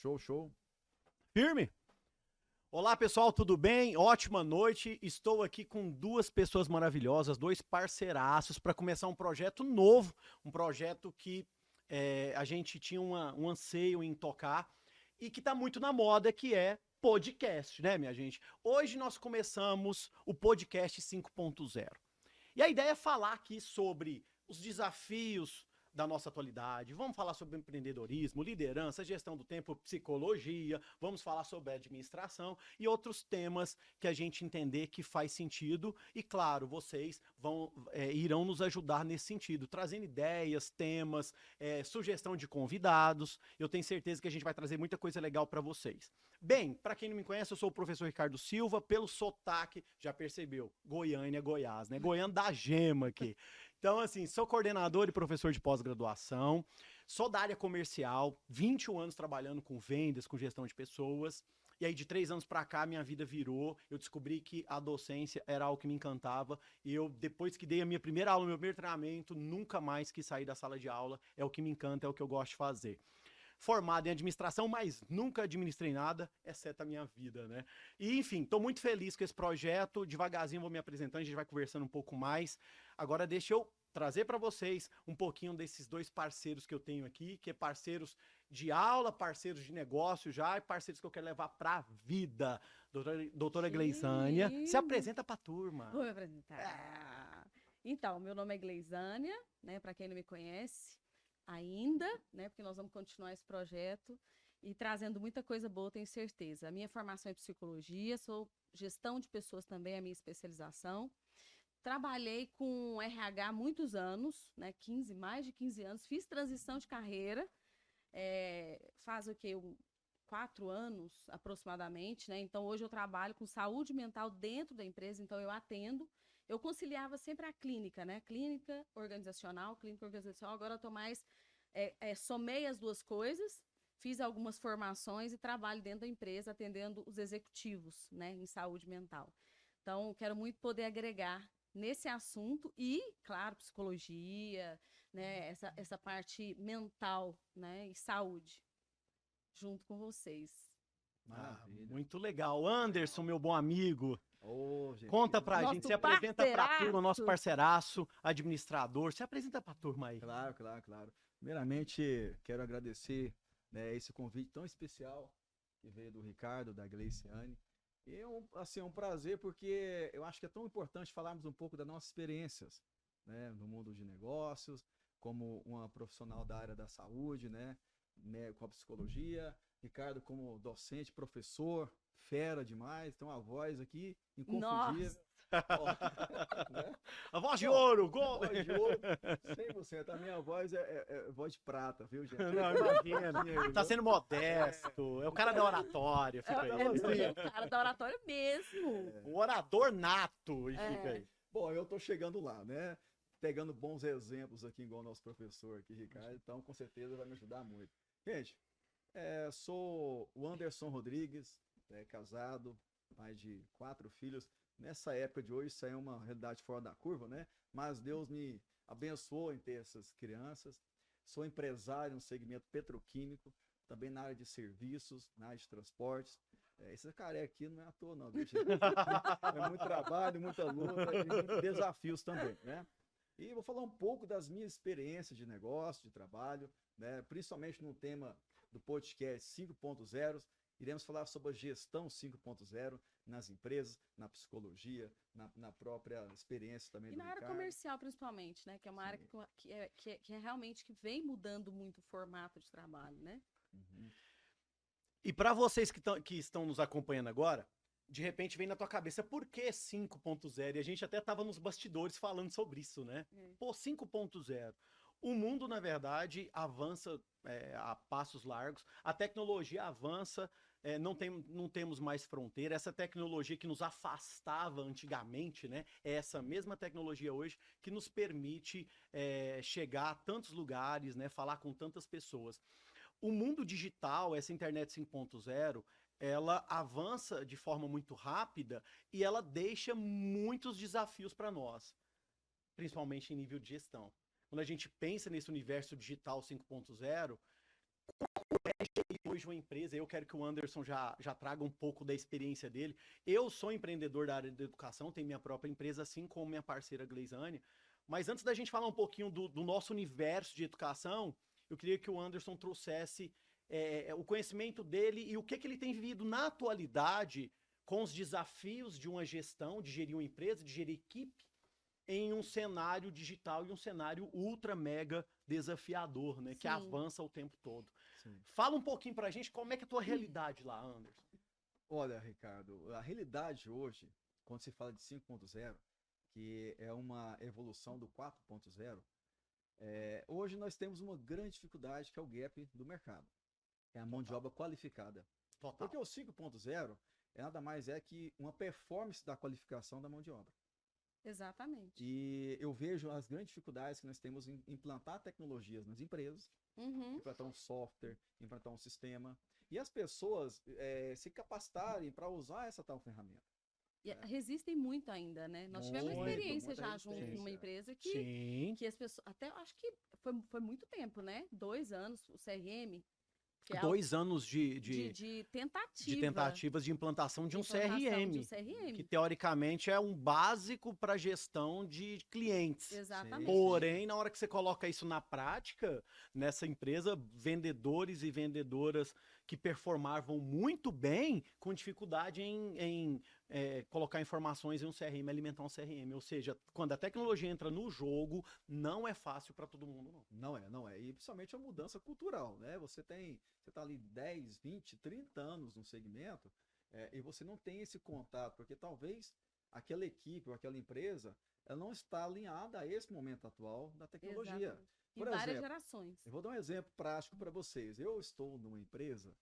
Show, show. Firme? Olá, pessoal, tudo bem? Ótima noite. Estou aqui com duas pessoas maravilhosas, dois parceiraços, para começar um projeto novo, um projeto que a gente tinha um anseio em tocar e que está muito na moda, que é podcast, né, minha gente? Hoje nós começamos o podcast 5.0. E a ideia é falar aqui sobre os desafios da nossa atualidade, vamos falar sobre empreendedorismo, liderança, gestão do tempo, psicologia, vamos falar sobre administração e outros temas que a gente entender que faz sentido e, claro, vocês irão nos ajudar nesse sentido, trazendo ideias, temas, sugestão de convidados. Eu tenho certeza que a gente vai trazer muita coisa legal para vocês. Bem, para quem não me conhece, eu sou o professor Ricardo Silva, pelo sotaque, já percebeu, Goiânia, Goiás, né? Goiânia da gema aqui. Então, assim, sou coordenador e professor de pós-graduação, sou da área comercial, 21 anos trabalhando com vendas, com gestão de pessoas, e aí de 3 anos para cá minha vida virou, eu descobri que a docência era algo que me encantava, e eu, depois que dei a minha primeira aula, meu primeiro treinamento, nunca mais quis sair da sala de aula, é o que me encanta, é o que eu gosto de fazer. Formado em administração, mas nunca administrei nada, exceto a minha vida, né? E, enfim, estou muito feliz com esse projeto, devagarzinho vou me apresentando, a gente vai conversando um pouco mais. Agora deixa eu trazer para vocês um pouquinho desses dois parceiros que eu tenho aqui, que é parceiros de aula, parceiros de negócio já, e parceiros que eu quero levar para a vida. Doutora Gleisânia, se apresenta para a turma. Vou me apresentar. Então, meu nome é Gleisânia, né, para quem não me conhece ainda, né, porque nós vamos continuar esse projeto e trazendo muita coisa boa, tenho certeza. A minha formação é psicologia, sou gestão de pessoas também, é a minha especialização. Trabalhei com RH há muitos anos, né, mais de 15 anos, fiz transição de carreira, faz o quê? 4 anos aproximadamente, né? Então hoje eu trabalho com saúde mental dentro da empresa, então eu atendo. Eu conciliava sempre a clínica, né? Clínica organizacional, agora eu tô mais, somei as duas coisas, fiz algumas formações e trabalho dentro da empresa atendendo os executivos, né, em saúde mental. Então, quero muito poder agregar nesse assunto e, claro, psicologia, né, essa parte mental, né, e saúde, junto com vocês. Maravilha. Muito legal. Anderson, meu bom amigo, Gente, conta pra Nosso gente, se apresenta pra turma, nosso parceiraço. parceiraço, administrador, se apresenta pra turma aí. Claro, claro, claro. Primeiramente, quero agradecer, né, esse convite tão especial que veio do Ricardo, da Gleiciane. E assim, é um prazer porque eu acho que é tão importante falarmos um pouco das nossas experiências, né, no mundo de negócios, como uma profissional da área da saúde, né, com a psicologia. Ricardo como docente, professor, fera demais, tem uma voz aqui inconfundível. Ó, né? A voz de ouro, gol! Voz de ouro, 100%. A minha voz é voz de prata, viu, gente? Não, imagina. Tá sendo modesto. É o cara da oratória, fica aí. O cara da oratória mesmo. O orador nato, e fica aí. Bom, eu tô chegando lá, né? Pegando bons exemplos aqui, igual o nosso professor aqui, Ricardo, então com certeza vai me ajudar muito. Gente, sou o Anderson Rodrigues, casado, pai de 4 filhos. Nessa época de hoje, isso aí é uma realidade fora da curva, né? Mas Deus me abençoou em ter essas crianças. Sou empresário no segmento petroquímico, também na área de serviços, na área de transportes. Esse careca aqui não é à toa, não, bicho. É muito trabalho, muita luta e muitos desafios também, né? E vou falar um pouco das minhas experiências de negócio, de trabalho, né? Principalmente no tema do podcast 5.0. Iremos falar sobre a gestão 5.0 nas empresas, na psicologia, na própria experiência também do Ricardo. E na área comercial, principalmente, né? Que é uma área que é realmente que vem mudando muito o formato de trabalho, né? Uhum. E para vocês que estão nos acompanhando agora, de repente vem na tua cabeça, por que 5.0? E a gente até estava nos bastidores falando sobre isso, né? Pô, 5.0. O mundo, na verdade, avança a passos largos, a tecnologia avança, não temos mais fronteira. Essa tecnologia que nos afastava antigamente, né? É essa mesma tecnologia hoje que nos permite chegar a tantos lugares, né? Falar com tantas pessoas. O mundo digital, essa internet 5.0, ela avança de forma muito rápida e ela deixa muitos desafios para nós, principalmente em nível de gestão. Quando a gente pensa nesse universo digital 5.0, hoje uma empresa, eu quero que o Anderson já traga um pouco da experiência dele. Eu sou empreendedor da área da educação, tenho minha própria empresa, assim como minha parceira Gleisânia. Mas antes da gente falar um pouquinho do nosso universo de educação, eu queria que o Anderson trouxesse o conhecimento dele e o que ele tem vivido na atualidade com os desafios de uma gestão, de gerir uma empresa, de gerir equipe, em um cenário digital e um cenário ultra mega desafiador, né? Que Sim. avança o tempo todo. Sim. Fala um pouquinho pra gente como é que é a tua realidade lá, Anderson. Olha, Ricardo, a realidade hoje, quando se fala de 5.0, que é uma evolução do 4.0, hoje nós temos uma grande dificuldade que é o gap do mercado. É a mão de obra qualificada. Total. Porque o 5.0 nada mais é que uma performance da qualificação da mão de obra. Exatamente. E eu vejo as grandes dificuldades que nós temos em implantar tecnologias nas empresas, Uhum. implantar um software, implantar um sistema, e as pessoas se capacitarem para usar essa tal ferramenta. E resistem muito ainda, né? Nós tivemos uma Muito, experiência muita já junto resistência. numa empresa que, Sim. que as pessoas. Até acho que foi muito tempo, né? 2 anos, o CRM. Que é 2 anos de tentativa. de tentativas de implantação de um implantação CRM, de um CRM. que teoricamente é um básico para gestão de clientes. Exatamente. Porém, na hora que você coloca isso na prática, nessa empresa, vendedores e vendedoras que performavam muito bem, com dificuldade em colocar informações em um CRM, alimentar um CRM. Ou seja, quando a tecnologia entra no jogo, não é fácil para todo mundo, não. Não é. E principalmente a mudança cultural, né? Você tá ali 10, 20, 30 anos no segmento, e você não tem esse contato, porque talvez aquela equipe ou aquela empresa, ela não está alinhada a esse momento atual da tecnologia. Exatamente. E Por várias exemplo, gerações. eu vou dar um exemplo prático para vocês. Eu estou numa empresa,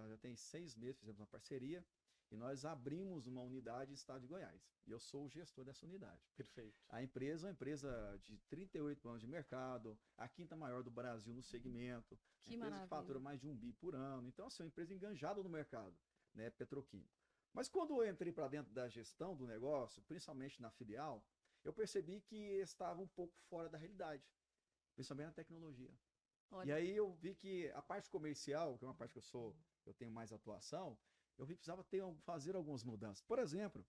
já tem 6 meses, fizemos uma parceria, e nós abrimos uma unidade em estado de Goiás. E eu sou o gestor dessa unidade. Perfeito. A empresa é uma empresa de 38 anos de mercado, a quinta maior do Brasil no segmento. Que Uma empresa maravilha. que fatura mais de 1 bi por ano. Então, assim, é uma empresa enganjada no mercado, né, petroquímico. Mas quando eu entrei para dentro da gestão do negócio, principalmente na filial, eu percebi que estava um pouco fora da realidade, principalmente na tecnologia. Olha, E aí eu vi que a parte comercial, que é uma parte que eu tenho mais atuação, eu vi que precisava fazer algumas mudanças. Por exemplo,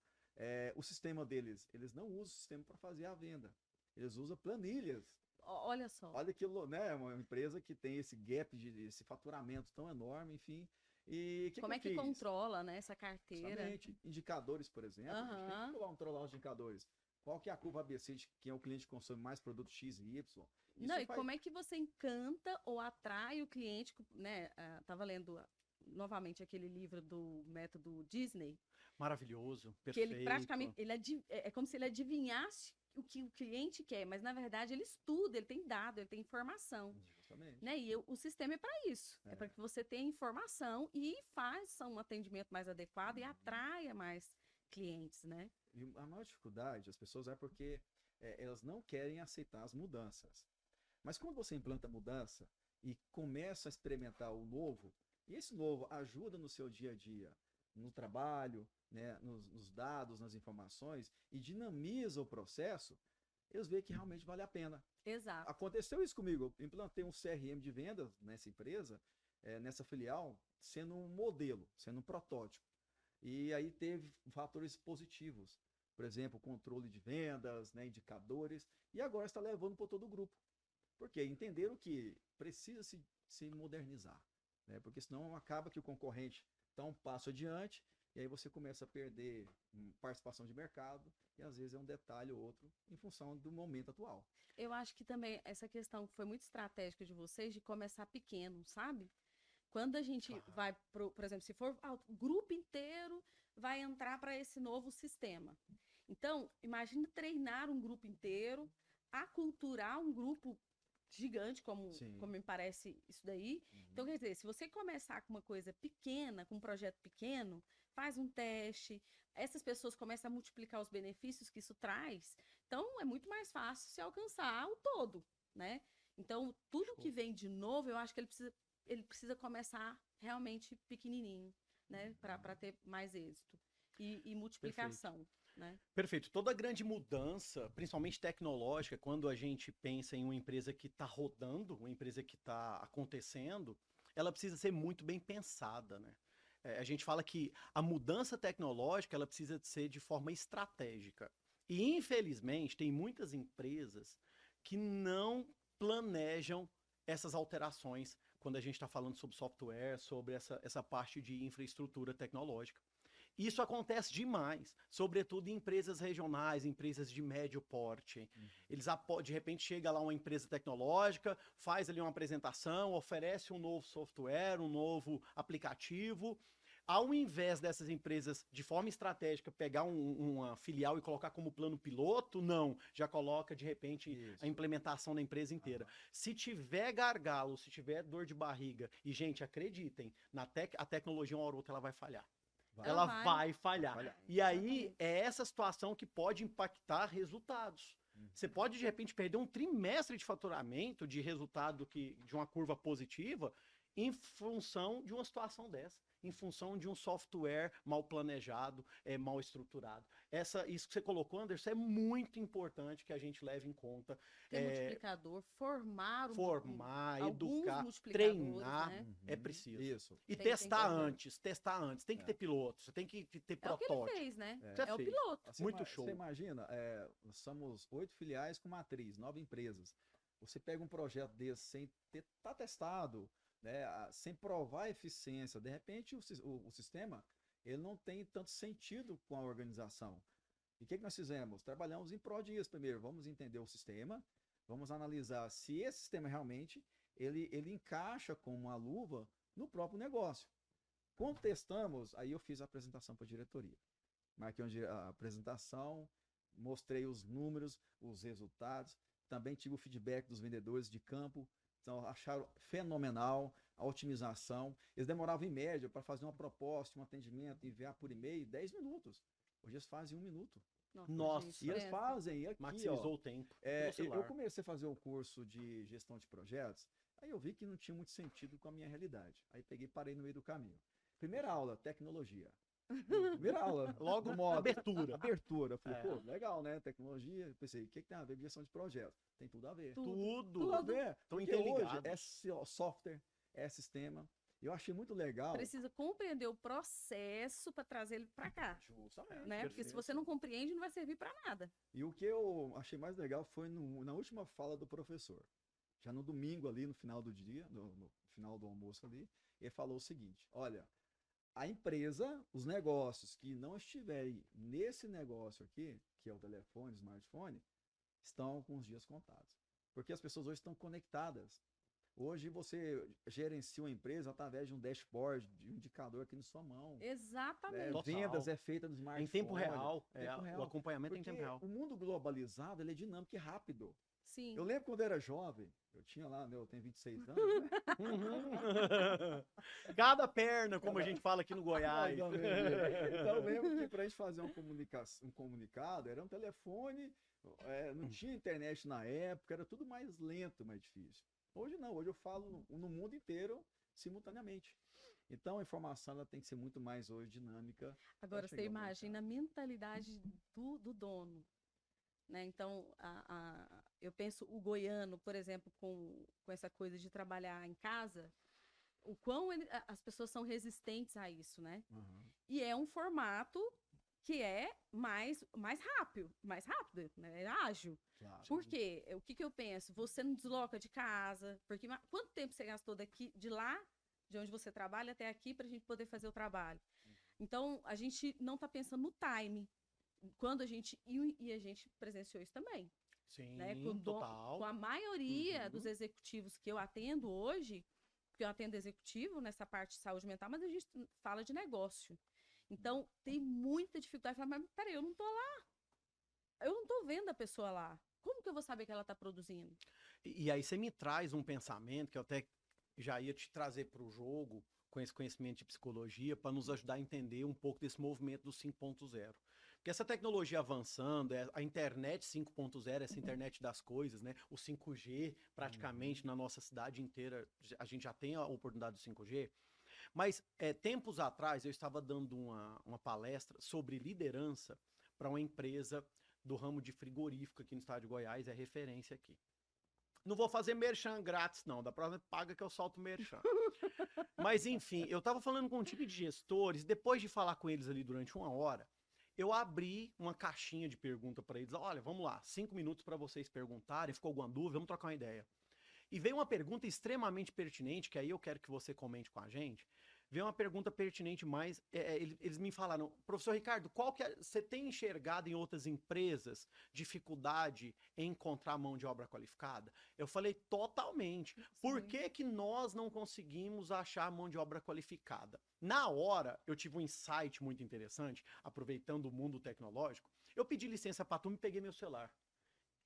o sistema deles, eles não usam o sistema para fazer a venda. Eles usam planilhas. olha só. Olha aquilo, né? Uma empresa que tem esse gap, esse faturamento tão enorme, enfim. E Como é que controla, né, essa carteira? Justamente, indicadores, por exemplo. A gente tem que controlar os indicadores. Qual que é a curva ABC de quem é o cliente que consome mais produto X e Y? Não, e como é que você encanta ou atrai o cliente, né? Tava lendo novamente aquele livro do método Disney. Maravilhoso, perfeito. Que ele praticamente, é como se ele adivinhasse o que o cliente quer, mas na verdade ele estuda, ele tem dado, ele tem informação. Justamente. Né? E o sistema é para isso. É para que você tenha informação e faça um atendimento mais adequado e atraia mais clientes, né? E a maior dificuldade das pessoas é porque elas não querem aceitar as mudanças. Mas quando você implanta a mudança e começa a experimentar o novo, e esse novo ajuda no seu dia a dia, no trabalho, né, nos dados, nas informações, e dinamiza o processo, eles veem que realmente vale a pena. Exato. Aconteceu isso comigo. Eu implantei um CRM de vendas nessa empresa, nessa filial, sendo um modelo, sendo um protótipo. E aí teve fatores positivos. Por exemplo, controle de vendas, né, indicadores. E agora está levando para todo o grupo. Porque entenderam que precisa se modernizar. Né? Porque senão acaba que o concorrente dá um passo adiante e aí você começa a perder participação de mercado e às vezes é um detalhe ou outro em função do momento atual. Eu acho que também essa questão foi muito estratégica de vocês de começar pequeno, sabe? Quando a gente vai, por exemplo, se for o grupo inteiro vai entrar para esse novo sistema. Então, imagine treinar um grupo inteiro, aculturar um grupo gigante, como me parece isso daí. Então, quer dizer, se você começar com uma coisa pequena, com um projeto pequeno, faz um teste, essas pessoas começam a multiplicar os benefícios que isso traz, então é muito mais fácil se alcançar o todo, né? Então, tudo que vem de novo, eu acho que ele precisa começar realmente pequenininho, né? Para ter mais êxito e multiplicação. Perfeito. Né? Perfeito. Toda grande mudança, principalmente tecnológica, quando a gente pensa em uma empresa que está rodando, uma empresa que está acontecendo, ela precisa ser muito bem pensada, né? A gente fala que a mudança tecnológica, ela precisa ser de forma estratégica. E, infelizmente, tem muitas empresas que não planejam essas alterações quando a gente está falando sobre software, sobre essa parte de infraestrutura tecnológica. Isso acontece demais, sobretudo em empresas regionais, empresas de médio porte. Eles, de repente, chega lá uma empresa tecnológica, faz ali uma apresentação, oferece um novo software, um novo aplicativo. Ao invés dessas empresas, de forma estratégica, pegar uma filial e colocar como plano piloto, não. Já coloca, de repente, a implementação da empresa inteira. Se tiver gargalo, se tiver dor de barriga, e, gente, acreditem, a tecnologia, uma hora ou outra, ela vai falhar. Ela vai falhar. E aí, é essa situação que pode impactar resultados. Você pode, de repente, perder um trimestre de faturamento, de resultado de uma curva positiva, em função de uma situação dessa. Em função de um software mal planejado, mal estruturado. Isso que você colocou, Anderson, é muito importante que a gente leve em conta. Ter multiplicador, formar, educar, treinar, né? É preciso. Isso. E testar antes. Tem que ter piloto, você tem que ter protótipo. É o que ele fez, né? É o fez. piloto. Muito show. Você imagina, nós somos 8 filiais com matriz, 9 empresas. Você pega um projeto desse sem tá testado, né, sem provar a eficiência, de repente o sistema ele não tem tanto sentido com a organização. E o que nós fizemos? Trabalhamos em prol disso. Primeiro, vamos entender o sistema, vamos analisar se esse sistema realmente ele encaixa como uma luva no próprio negócio. Quando testamos, aí eu fiz a apresentação para a diretoria. Marquei a apresentação, mostrei os números, os resultados, também tive o feedback dos vendedores de campo. Então, acharam fenomenal a otimização. Eles demoravam em média para fazer uma proposta, um atendimento, enviar por e-mail 10 minutos. Hoje eles fazem 1 minuto. Nossa, e eles fazem aqui, maximizou o tempo. Eu comecei a fazer o curso de gestão de projetos, aí eu vi que não tinha muito sentido com a minha realidade. Aí peguei e parei no meio do caminho. Primeira aula, tecnologia. Primeira aula. Logo, abertura. Falei, pô, legal, né? Tecnologia. Eu pensei, o que tem a ver com gestão de projetos? Tem tudo a ver. Tudo a ver. Estão Porque hoje interligados. é software, é sistema. Eu achei muito legal. Precisa compreender o processo para trazer ele para cá. Justamente. Né? Porque se você não compreende, não vai servir para nada. E o que eu achei mais legal foi na última fala do professor. Já no domingo ali, no final do dia, no final do almoço ali, ele falou o seguinte: olha, a empresa, os negócios que não estiverem nesse negócio aqui, que é o telefone, smartphone, estão com os dias contados. Porque as pessoas hoje estão conectadas. Hoje você gerencia uma empresa através de um dashboard, de um indicador aqui na sua mão. Exatamente. Vendas é feita no smartphone. Em tempo real. O acompanhamento Porque em tempo real. o mundo globalizado ele é dinâmico e rápido. Sim. Eu lembro quando eu era jovem, eu tinha lá, eu tenho 26 anos, né? Cada perna, como a gente fala aqui no Goiás. Então eu lembro que para a gente fazer um comunicado, era um telefone, não tinha internet na época, era tudo mais lento, mais difícil. Hoje não, hoje eu falo no mundo inteiro simultaneamente. Então a informação ela tem que ser muito mais hoje dinâmica. Agora você imagina a mentalidade do dono. Né? Então, eu penso o goiano, por exemplo, com essa coisa de trabalhar em casa, o quão as pessoas são resistentes a isso, né? E é um formato que é mais rápido, né? É ágil. Claro. Por quê? O que eu penso? Você não desloca de casa, porque quanto tempo você gastou de lá, de onde você trabalha, até aqui, para a gente poder fazer o trabalho? Então, a gente não está pensando no time. Quando a gente presenciou isso também. Sim, né? total. Com a maioria dos executivos que eu atendo hoje, porque eu atendo executivo nessa parte de saúde mental, mas a gente fala de negócio. Então, tem muita dificuldade. Mas peraí, eu não tô lá. Eu não tô vendo a pessoa lá. Como que eu vou saber que ela tá produzindo? E aí você me traz um pensamento que eu até já ia te trazer para o jogo, com esse conhecimento de psicologia, para nos ajudar a entender um pouco desse movimento do 5.0. Porque essa tecnologia avançando, a internet 5.0, essa internet das coisas, né? O 5G, praticamente, na nossa cidade inteira, a gente já tem a oportunidade do 5G. Mas, tempos atrás, eu estava dando uma palestra sobre liderança para uma empresa do ramo de frigorífico aqui no estado de Goiás, é referência aqui. Não vou fazer merchan grátis, não. Da próxima paga que eu solto merchan. Mas, enfim, eu tava falando com um time de gestores, depois de falar com eles ali durante 1 hora, eu abri uma caixinha de pergunta para eles. Olha, vamos lá, 5 minutos para vocês perguntarem, ficou alguma dúvida, vamos trocar uma ideia. E veio uma pergunta extremamente pertinente, que aí eu quero que você comente com a gente. Veio uma pergunta pertinente mais, eles me falaram, professor Ricardo, qual que você tem enxergado em outras empresas dificuldade em encontrar mão de obra qualificada? Eu falei, totalmente. Por que que nós não conseguimos achar mão de obra qualificada? Na hora, eu tive um insight muito interessante, aproveitando o mundo tecnológico, eu pedi licença para a turma e peguei meu celular.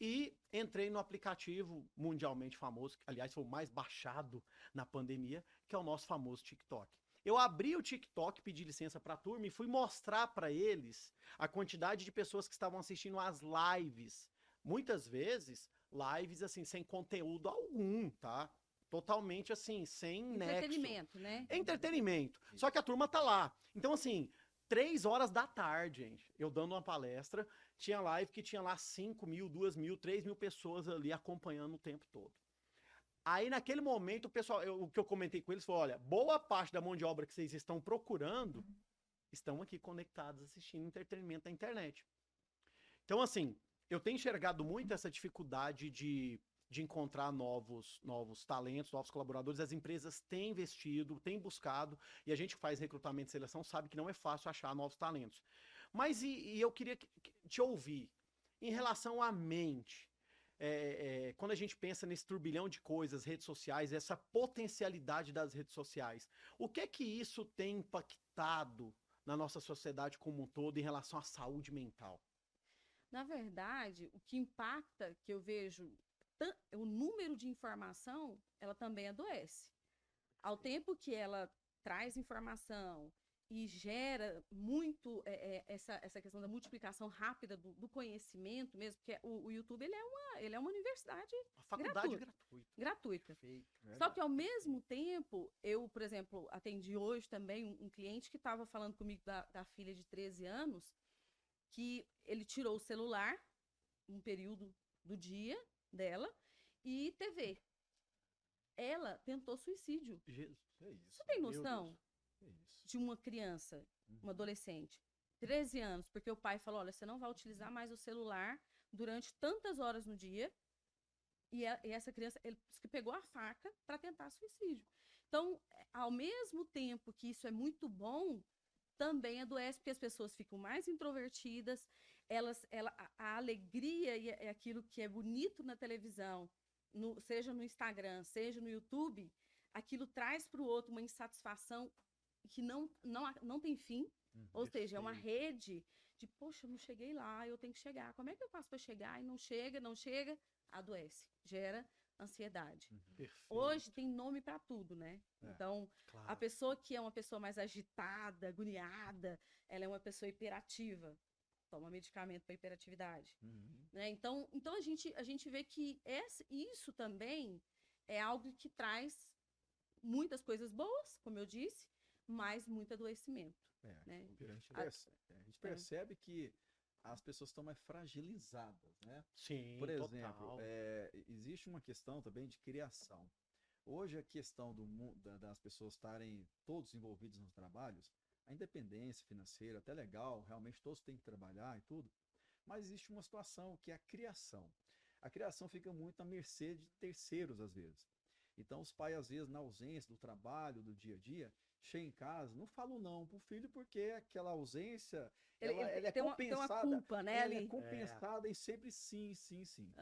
E entrei no aplicativo mundialmente famoso, que, aliás, foi o mais baixado na pandemia, que é o nosso famoso TikTok. Eu abri o TikTok, pedi licença para a turma e fui mostrar para eles a quantidade de pessoas que estavam assistindo às lives. Muitas vezes, lives assim, sem conteúdo algum, tá? Totalmente assim, sem nexo. Entretenimento, né? É entretenimento. Só que a turma tá lá. Então, assim, 3 horas da tarde, gente, eu dando uma palestra, tinha live que tinha lá 5.000, 2.000, 3.000 pessoas ali acompanhando o tempo todo. Aí, naquele momento, o pessoal, o que eu comentei com eles foi, olha, boa parte da mão de obra que vocês estão procurando estão aqui conectados assistindo entretenimento na internet. Então, assim, eu tenho enxergado muito essa dificuldade de encontrar novos talentos, novos colaboradores. As empresas têm investido, têm buscado, e a gente que faz recrutamento e seleção sabe que não é fácil achar novos talentos. Mas eu queria te ouvir em relação à mente. Quando a gente pensa nesse turbilhão de coisas, redes sociais, essa potencialidade das redes sociais, o que é que isso tem impactado na nossa sociedade como um todo em relação à saúde mental? Na verdade, o que impacta, que eu vejo, o número de informação, ela também adoece. Ao tempo que ela traz informação e gera muito essa questão da multiplicação rápida do conhecimento mesmo, porque o YouTube ele é uma universidade A faculdade gratuita. Perfeito. Só que, ao mesmo tempo, eu, por exemplo, atendi hoje também um cliente que estava falando comigo da filha de 13 anos, que ele tirou o celular, um período do dia dela, e TV. Ela tentou suicídio. Jesus, É isso. Você tem Meu noção É isso. de uma criança, uma adolescente, 13 anos, porque o pai falou, olha, você não vai utilizar mais o celular durante tantas horas no dia, e essa criança, ele disse que pegou a faca para tentar suicídio. Então, ao mesmo tempo que isso é muito bom, também adoece, porque as pessoas ficam mais introvertidas, a alegria e aquilo que é bonito na televisão, seja no Instagram, seja no YouTube, aquilo traz para o outro uma insatisfação que não tem fim, ou seja, é uma rede de, poxa, eu não cheguei lá, eu tenho que chegar. Como é que eu faço para chegar? E não chega, adoece, gera ansiedade. Hoje tem nome para tudo, né? Então, claro. A pessoa que é uma pessoa mais agitada, agoniada, ela é uma pessoa hiperativa. Toma medicamento para hiperatividade. Né? Então a gente vê que isso também é algo que traz muitas coisas boas, como eu disse, mas muito adoecimento. Né? A gente percebe que as pessoas estão mais fragilizadas, né? Sim, por exemplo, total. Existe uma questão também de criação. Hoje a questão das pessoas estarem todos envolvidos nos trabalhos, a independência financeira, até legal, realmente todos têm que trabalhar e tudo, mas existe uma situação que é a criação. A criação fica muito à mercê de terceiros às vezes. Então os pais às vezes na ausência do trabalho, do dia a dia, chegam em casa, não falam não pro filho porque aquela ausência, ela é compensada. Tem uma culpa, né, ela ali. é compensada em sempre sim, sim, sim.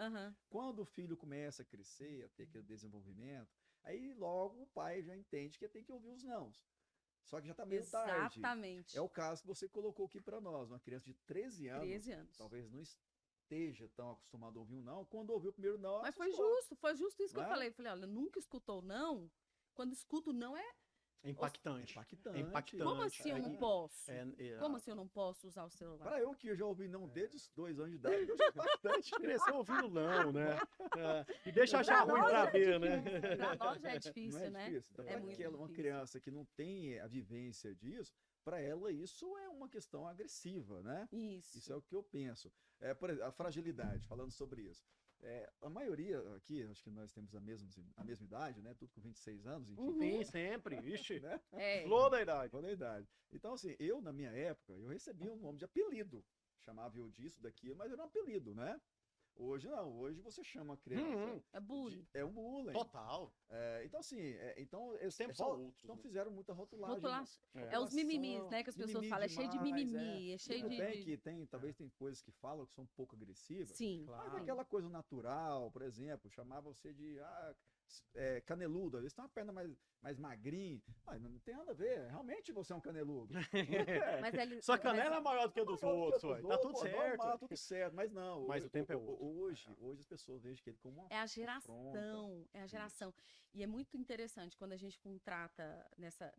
Quando o filho começa a crescer, a ter aquele desenvolvimento, aí logo o pai já entende que tem que ouvir os nãos. Só que já tá meio tarde. Exatamente. É o caso que você colocou aqui para nós, uma criança de 13 anos, talvez não esteja tão acostumado a ouvir um não, quando ouviu o primeiro não, mas assustou. foi justo isso que eu falei. Falei, olha, nunca escutou não. Quando escuto não é impactante. Como assim eu não posso? Como assim eu não posso usar o celular? Para eu que já ouvi não desde os 2 anos de idade, eu já bastante. Cresceu ouvindo não, né? E deixa achar ruim pra ver, né? Pra nós já é difícil, não é difícil. Então, é muito uma criança que não tem a vivência disso, para ela isso é uma questão agressiva, né? Isso é o que eu penso. Por exemplo, a fragilidade, falando sobre isso. A maioria aqui, acho que nós temos a mesma idade, né? Tudo com 26 anos, enfim, Uhum. Sim, sempre. Ixi. né? É. Flor da idade. Toda a idade. Então, assim, eu, na minha época, eu recebia um nome de apelido. Chamava eu disso, daquilo, mas era um apelido, né? Hoje não, hoje você chama a criança. É bullying. É um bullying. Total. Então, assim, eles tempos são outros, então né? fizeram muita rotulagem. Rotulação. É. É os mimimis, né? Que as pessoas Mimimi falam. É cheio de demais, mimimi, é cheio Tudo de. bem que talvez tem coisas que falam que são um pouco agressivas. Sim. Mas Claro. aquela coisa natural, por exemplo, chamava você de caneludo. Eles têm uma perna mais magrinha. Não tem nada a ver. Realmente você é um caneludo. Mas ele, Sua canela é maior do que a dos Maior do que outros, a ué. dos Tá tudo outros, certo. normal, tudo certo. Mas não. Mas o tempo é outro. Hoje as pessoas veem que ele como uma é a afronta. geração, é a geração. E é muito interessante quando a gente contrata nessa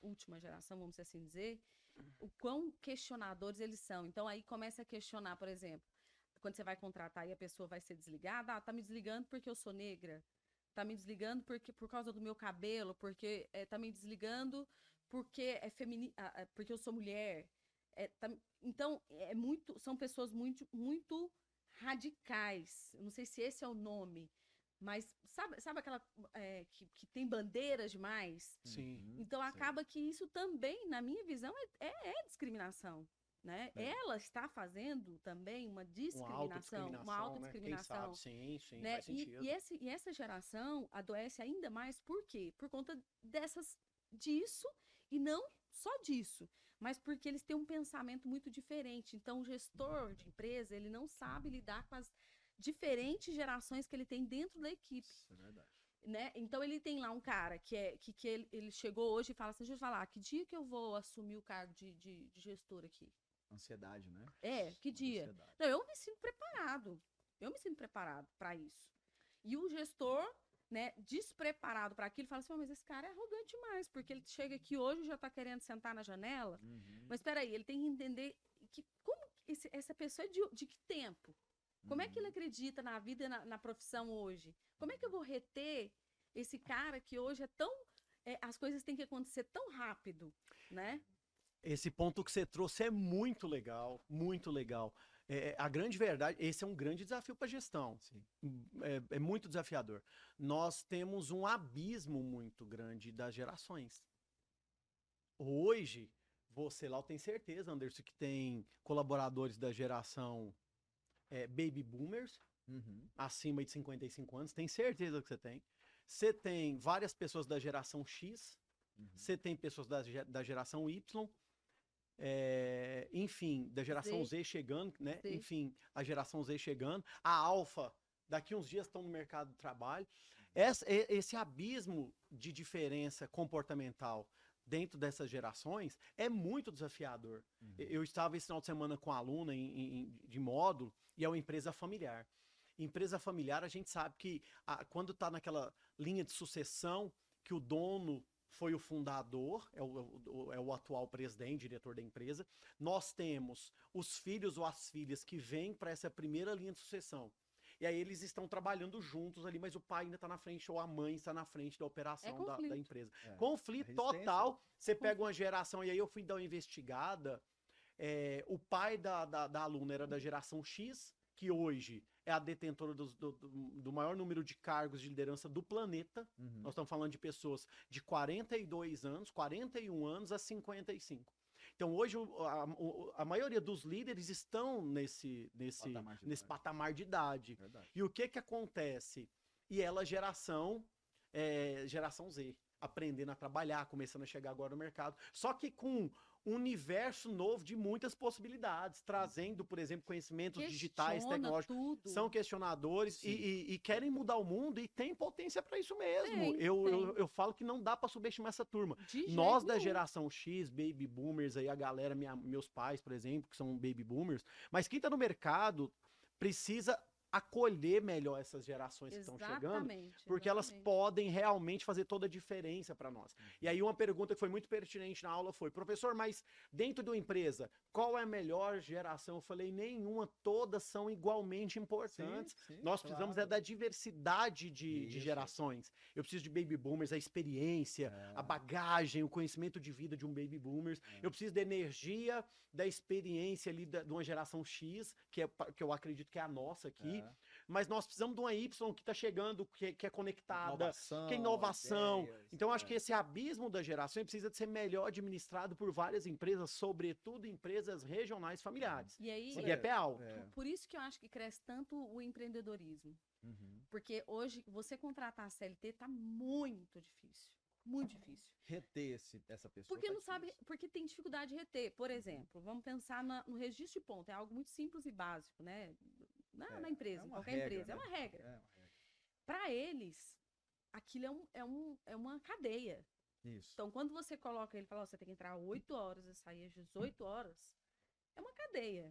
última geração, vamos assim dizer, o quão questionadores eles são. Então aí começa a questionar, por exemplo, quando você vai contratar e a pessoa vai ser desligada, tá me desligando porque eu sou negra, tá me desligando por causa do meu cabelo, porque tá me desligando porque porque eu sou mulher. Então são pessoas muito radicais. Eu não sei se esse é o nome, mas sabe aquela que tem bandeiras demais? Sim. Então acaba que isso também, na minha visão, é discriminação. Né? Ela está fazendo também uma discriminação, uma autodiscriminação. Né? Sim, Né? faz sentido. E essa geração adoece ainda mais por quê? Por conta disso, e não só disso, mas porque eles têm um pensamento muito diferente. Então, o gestor de empresa, ele não sabe lidar com as diferentes gerações que ele tem dentro da equipe. Isso é verdade. Né? Então, ele tem lá um cara que ele chegou hoje e fala assim, deixa eu falar, que dia que eu vou assumir o cargo de gestor aqui? Ansiedade, né? Que dia? Ansiedade. Não, eu me sinto preparado. Eu me sinto preparado para isso. E o gestor, né, despreparado para aquilo, fala assim, mas esse cara é arrogante demais, porque ele chega aqui hoje e já está querendo sentar na janela. Mas espera aí, ele tem que entender que essa pessoa é de que tempo? Como é que ele acredita na vida e na profissão hoje? Como é que eu vou reter esse cara que hoje é tão... as coisas têm que acontecer tão rápido, né? Esse ponto que você trouxe é muito legal, muito legal. A grande verdade, esse é um grande desafio para a gestão. Sim. É muito desafiador. Nós temos um abismo muito grande das gerações. Hoje, você lá, eu tenho certeza, Anderson, que tem colaboradores da geração Baby Boomers, acima de 55 anos, tem certeza que você tem. Você tem várias pessoas da geração X, você tem pessoas da geração Y, enfim, da geração Z chegando, né? Z. Enfim, a geração Z chegando, a Alfa, daqui uns dias estão no mercado de trabalho. Esse abismo de diferença comportamental dentro dessas gerações é muito desafiador. Eu estava esse final de semana com a aluna de módulo, e é uma empresa familiar. Empresa familiar, a gente sabe que quando está naquela linha de sucessão, que o dono foi o fundador, é o atual presidente, diretor da empresa, nós temos os filhos ou as filhas que vêm para essa primeira linha de sucessão. E aí eles estão trabalhando juntos ali, mas o pai ainda está na frente, ou a mãe está na frente da operação da empresa. Conflito total. Você pega uma geração, e aí eu fui dar uma investigada, o pai da aluna era da geração X, que hoje é a detentora do maior número de cargos de liderança do planeta. Nós estamos falando de pessoas de 42 anos, 41 anos a 55. Então, hoje, a maioria dos líderes estão nesse patamar de idade. Verdade. E o que acontece? E ela, geração Z, aprendendo a trabalhar, começando a chegar agora no mercado. Só que com um universo novo de muitas possibilidades, trazendo, por exemplo, conhecimentos digitais, tecnológicos. Tudo. São questionadores e querem mudar o mundo e tem potência para isso mesmo. Tem. Eu falo que não dá para subestimar essa turma. Nós da geração X, Baby Boomers, aí a galera, meus pais, por exemplo, que são Baby Boomers, mas quem tá no mercado precisa acolher melhor essas gerações que estão chegando, porque elas podem realmente fazer toda a diferença para nós. E aí uma pergunta que foi muito pertinente na aula foi: professor, mas dentro de uma empresa, qual é a melhor geração? Eu falei: nenhuma, todas são igualmente importantes. Sim, Nós precisamos claro. da diversidade de Isso. gerações. Eu preciso de baby boomers, a experiência, a bagagem, o conhecimento de vida de um baby boomers. Eu preciso da energia, da experiência ali de uma geração X, que eu acredito que é a nossa aqui. Mas nós precisamos de uma Y que está chegando, que é conectada, que é inovação. Ideias, Então, eu acho que esse abismo da geração precisa de ser melhor administrado por várias empresas, sobretudo empresas regionais familiares. E aí, o gap é alto. por isso que eu acho que cresce tanto o empreendedorismo. Porque hoje, você contratar a CLT tá muito difícil. Muito difícil. Reter essa pessoa. Porque tá não sabe, difícil. porque tem dificuldade de reter. Por exemplo, vamos pensar no registro de ponto. É algo muito simples e básico, né? Na empresa, em qualquer empresa. É uma regra. É uma regra. Para eles, aquilo é uma cadeia. Isso. Então, quando você coloca ele e fala: você tem que entrar às 8 horas e sair às 18 horas, é uma cadeia.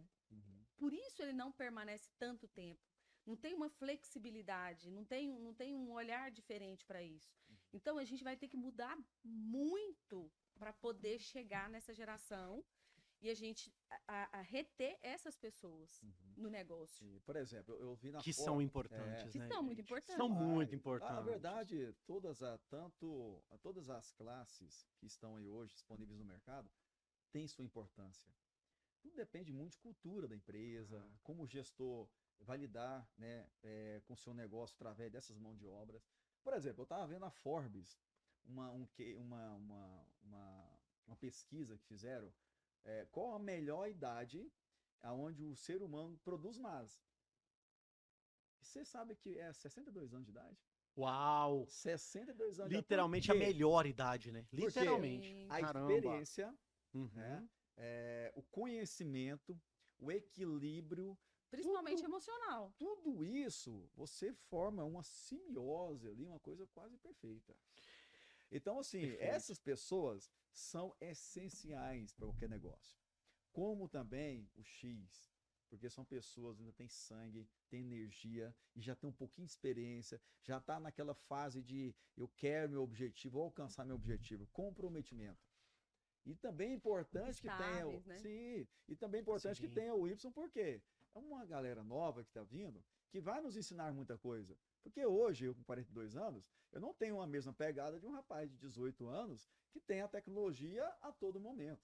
Por isso ele não permanece tanto tempo. Não tem uma flexibilidade, não tem um olhar diferente para isso. Então, a gente vai ter que mudar muito para poder chegar nessa geração e a gente a reter essas pessoas no negócio. E, por exemplo, eu vi na Que foto, são importantes, Que né? são muito gente? importantes. São muito Na importantes. verdade, todas as classes que estão aí hoje disponíveis no mercado têm sua importância. Tudo depende muito de cultura da empresa, como o gestor vai lidar, né, com o seu negócio através dessas mãos de obras. Por exemplo, eu estava vendo a Forbes, uma pesquisa que fizeram, qual a melhor idade aonde o ser humano produz mais. E você sabe que é 62 anos de idade? Uau! 62 anos Literalmente a melhor idade, né? Porque Literalmente. a Caramba. experiência, Uhum. né, o conhecimento, o equilíbrio, Principalmente emocional. tudo isso você forma uma simbiose ali, uma coisa quase perfeita. Então, assim, Perfeito. essas pessoas são essenciais para qualquer negócio. Como também o X, porque são pessoas que ainda têm sangue, têm energia e já têm um pouquinho de experiência, já está naquela fase de eu quero meu objetivo, vou alcançar meu objetivo, comprometimento. E também é importante que tenha o, né? sim, e também é importante que tenha o Y, porque é uma galera nova que está vindo que vai nos ensinar muita coisa. Porque hoje, eu com 42 anos, eu não tenho a mesma pegada de um rapaz de 18 anos que tem a tecnologia a todo momento.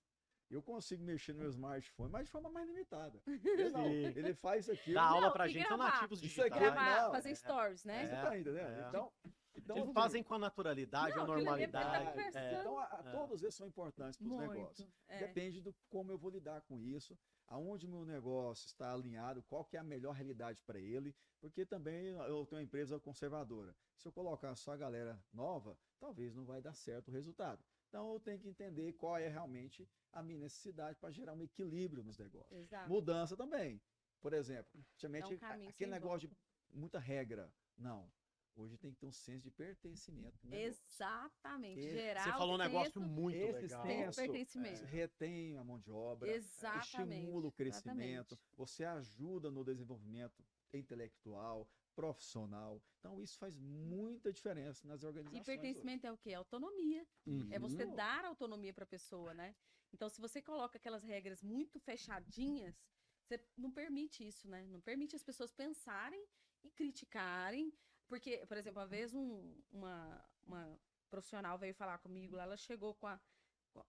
Eu consigo mexer no meu smartphone, mas de forma mais limitada. Ele faz isso aqui. Dá aula pra gente, são nativos digitais. Gravar, fazer stories, né? Você tá entendendo? Então, eles fazem com a naturalidade, a normalidade. Então, todos esses são importantes para os negócios. Depende do como eu vou lidar com isso, aonde o meu negócio está alinhado, qual que é a melhor realidade para ele, porque também eu tenho uma empresa conservadora. Se eu colocar só a galera nova, talvez não vai dar certo o resultado. Então, eu tenho que entender qual é realmente a minha necessidade para gerar um equilíbrio nos negócios. Exato. Mudança também. Por exemplo, antigamente, aquele negócio volta. de muita regra. Não. Hoje tem que ter um senso de pertencimento. Exatamente. Você falou um negócio muito legal. Pertencimento. Retém a mão de obra, estimula o crescimento, você ajuda no desenvolvimento intelectual, profissional. Então, isso faz muita diferença nas organizações. E pertencimento é o quê? Autonomia. É você dar autonomia para a pessoa, né? Então, se você coloca aquelas regras muito fechadinhas, você não permite isso, né? Não permite as pessoas pensarem e criticarem. Porque, por exemplo, uma vez uma profissional veio falar comigo, ela chegou com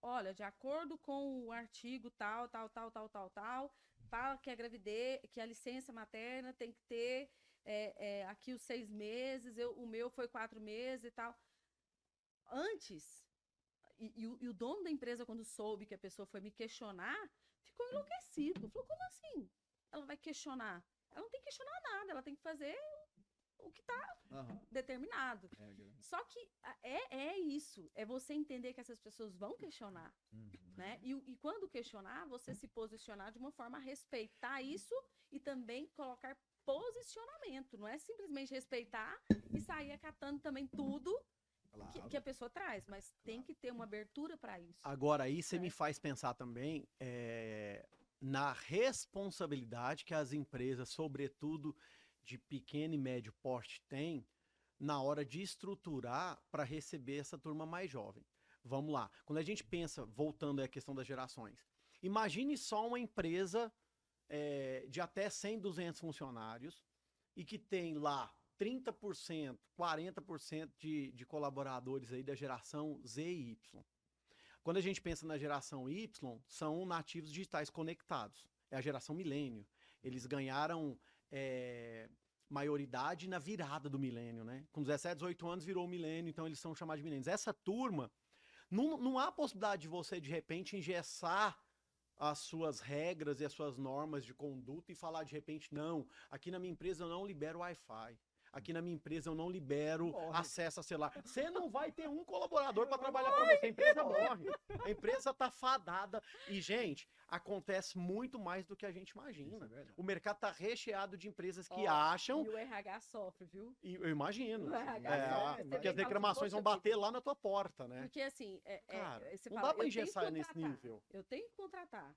olha, de acordo com o artigo tal, fala que a gravidez, que a licença materna tem que ter aqui os 6 meses, o meu foi 4 meses e tal. Antes, e o dono da empresa, quando soube que a pessoa foi me questionar, ficou enlouquecido. Falou: como assim? Ela vai questionar? Ela não tem que questionar nada, ela tem que fazer o que está determinado. Só que é isso, é você entender que essas pessoas vão questionar, né? E quando questionar, você se posicionar de uma forma a respeitar isso e também colocar posicionamento. Não é simplesmente respeitar e sair acatando também tudo que a pessoa traz, mas tem que ter uma abertura para isso. Agora, aí você me faz pensar também na responsabilidade que as empresas, sobretudo de pequeno e médio porte tem na hora de estruturar para receber essa turma mais jovem. Vamos lá. Quando a gente pensa, voltando à questão das gerações, imagine só uma empresa de até 100, 200 funcionários e que tem lá 30%, 40% de colaboradores aí da geração Z e Y. Quando a gente pensa na geração Y, são nativos digitais conectados. É a geração milênio. Eles ganharam maioridade na virada do milênio, né? Com 17, 18 anos virou o milênio, então eles são chamados de milênios. Essa turma, não há possibilidade de você, de repente, engessar as suas regras e as suas normas de conduta e falar de repente, não, aqui na minha empresa eu não libero Wi-Fi. Aqui na minha empresa eu não libero acesso a celular. Você não vai ter um colaborador para trabalhar para você. A empresa morre. A empresa tá fadada. E, gente, acontece muito mais do que a gente imagina. O mercado tá recheado de empresas que acham... E o RH sofre, viu? E eu imagino. O RH sofre. Porque as reclamações vão bater lá na tua porta, né? Porque, assim, Cara, você não fala, dá pra eu tenho que engessar nesse contratar, nível. Eu tenho que contratar.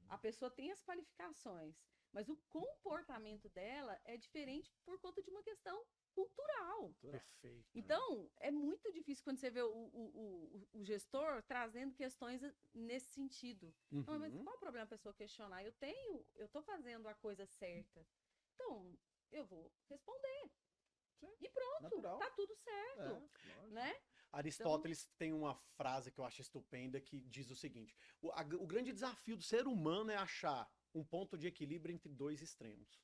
A pessoa tem as qualificações. Mas o comportamento dela é diferente por conta de uma questão cultural. Perfeito. Então, é muito difícil quando você vê o gestor trazendo questões nesse sentido. Não, mas qual o problema a pessoa questionar? Eu tô fazendo a coisa certa. Então, eu vou responder. E pronto, Natural. tá tudo certo. Né? Aristóteles tem uma frase que eu acho estupenda que diz o seguinte: o grande desafio do ser humano é achar um ponto de equilíbrio entre dois extremos.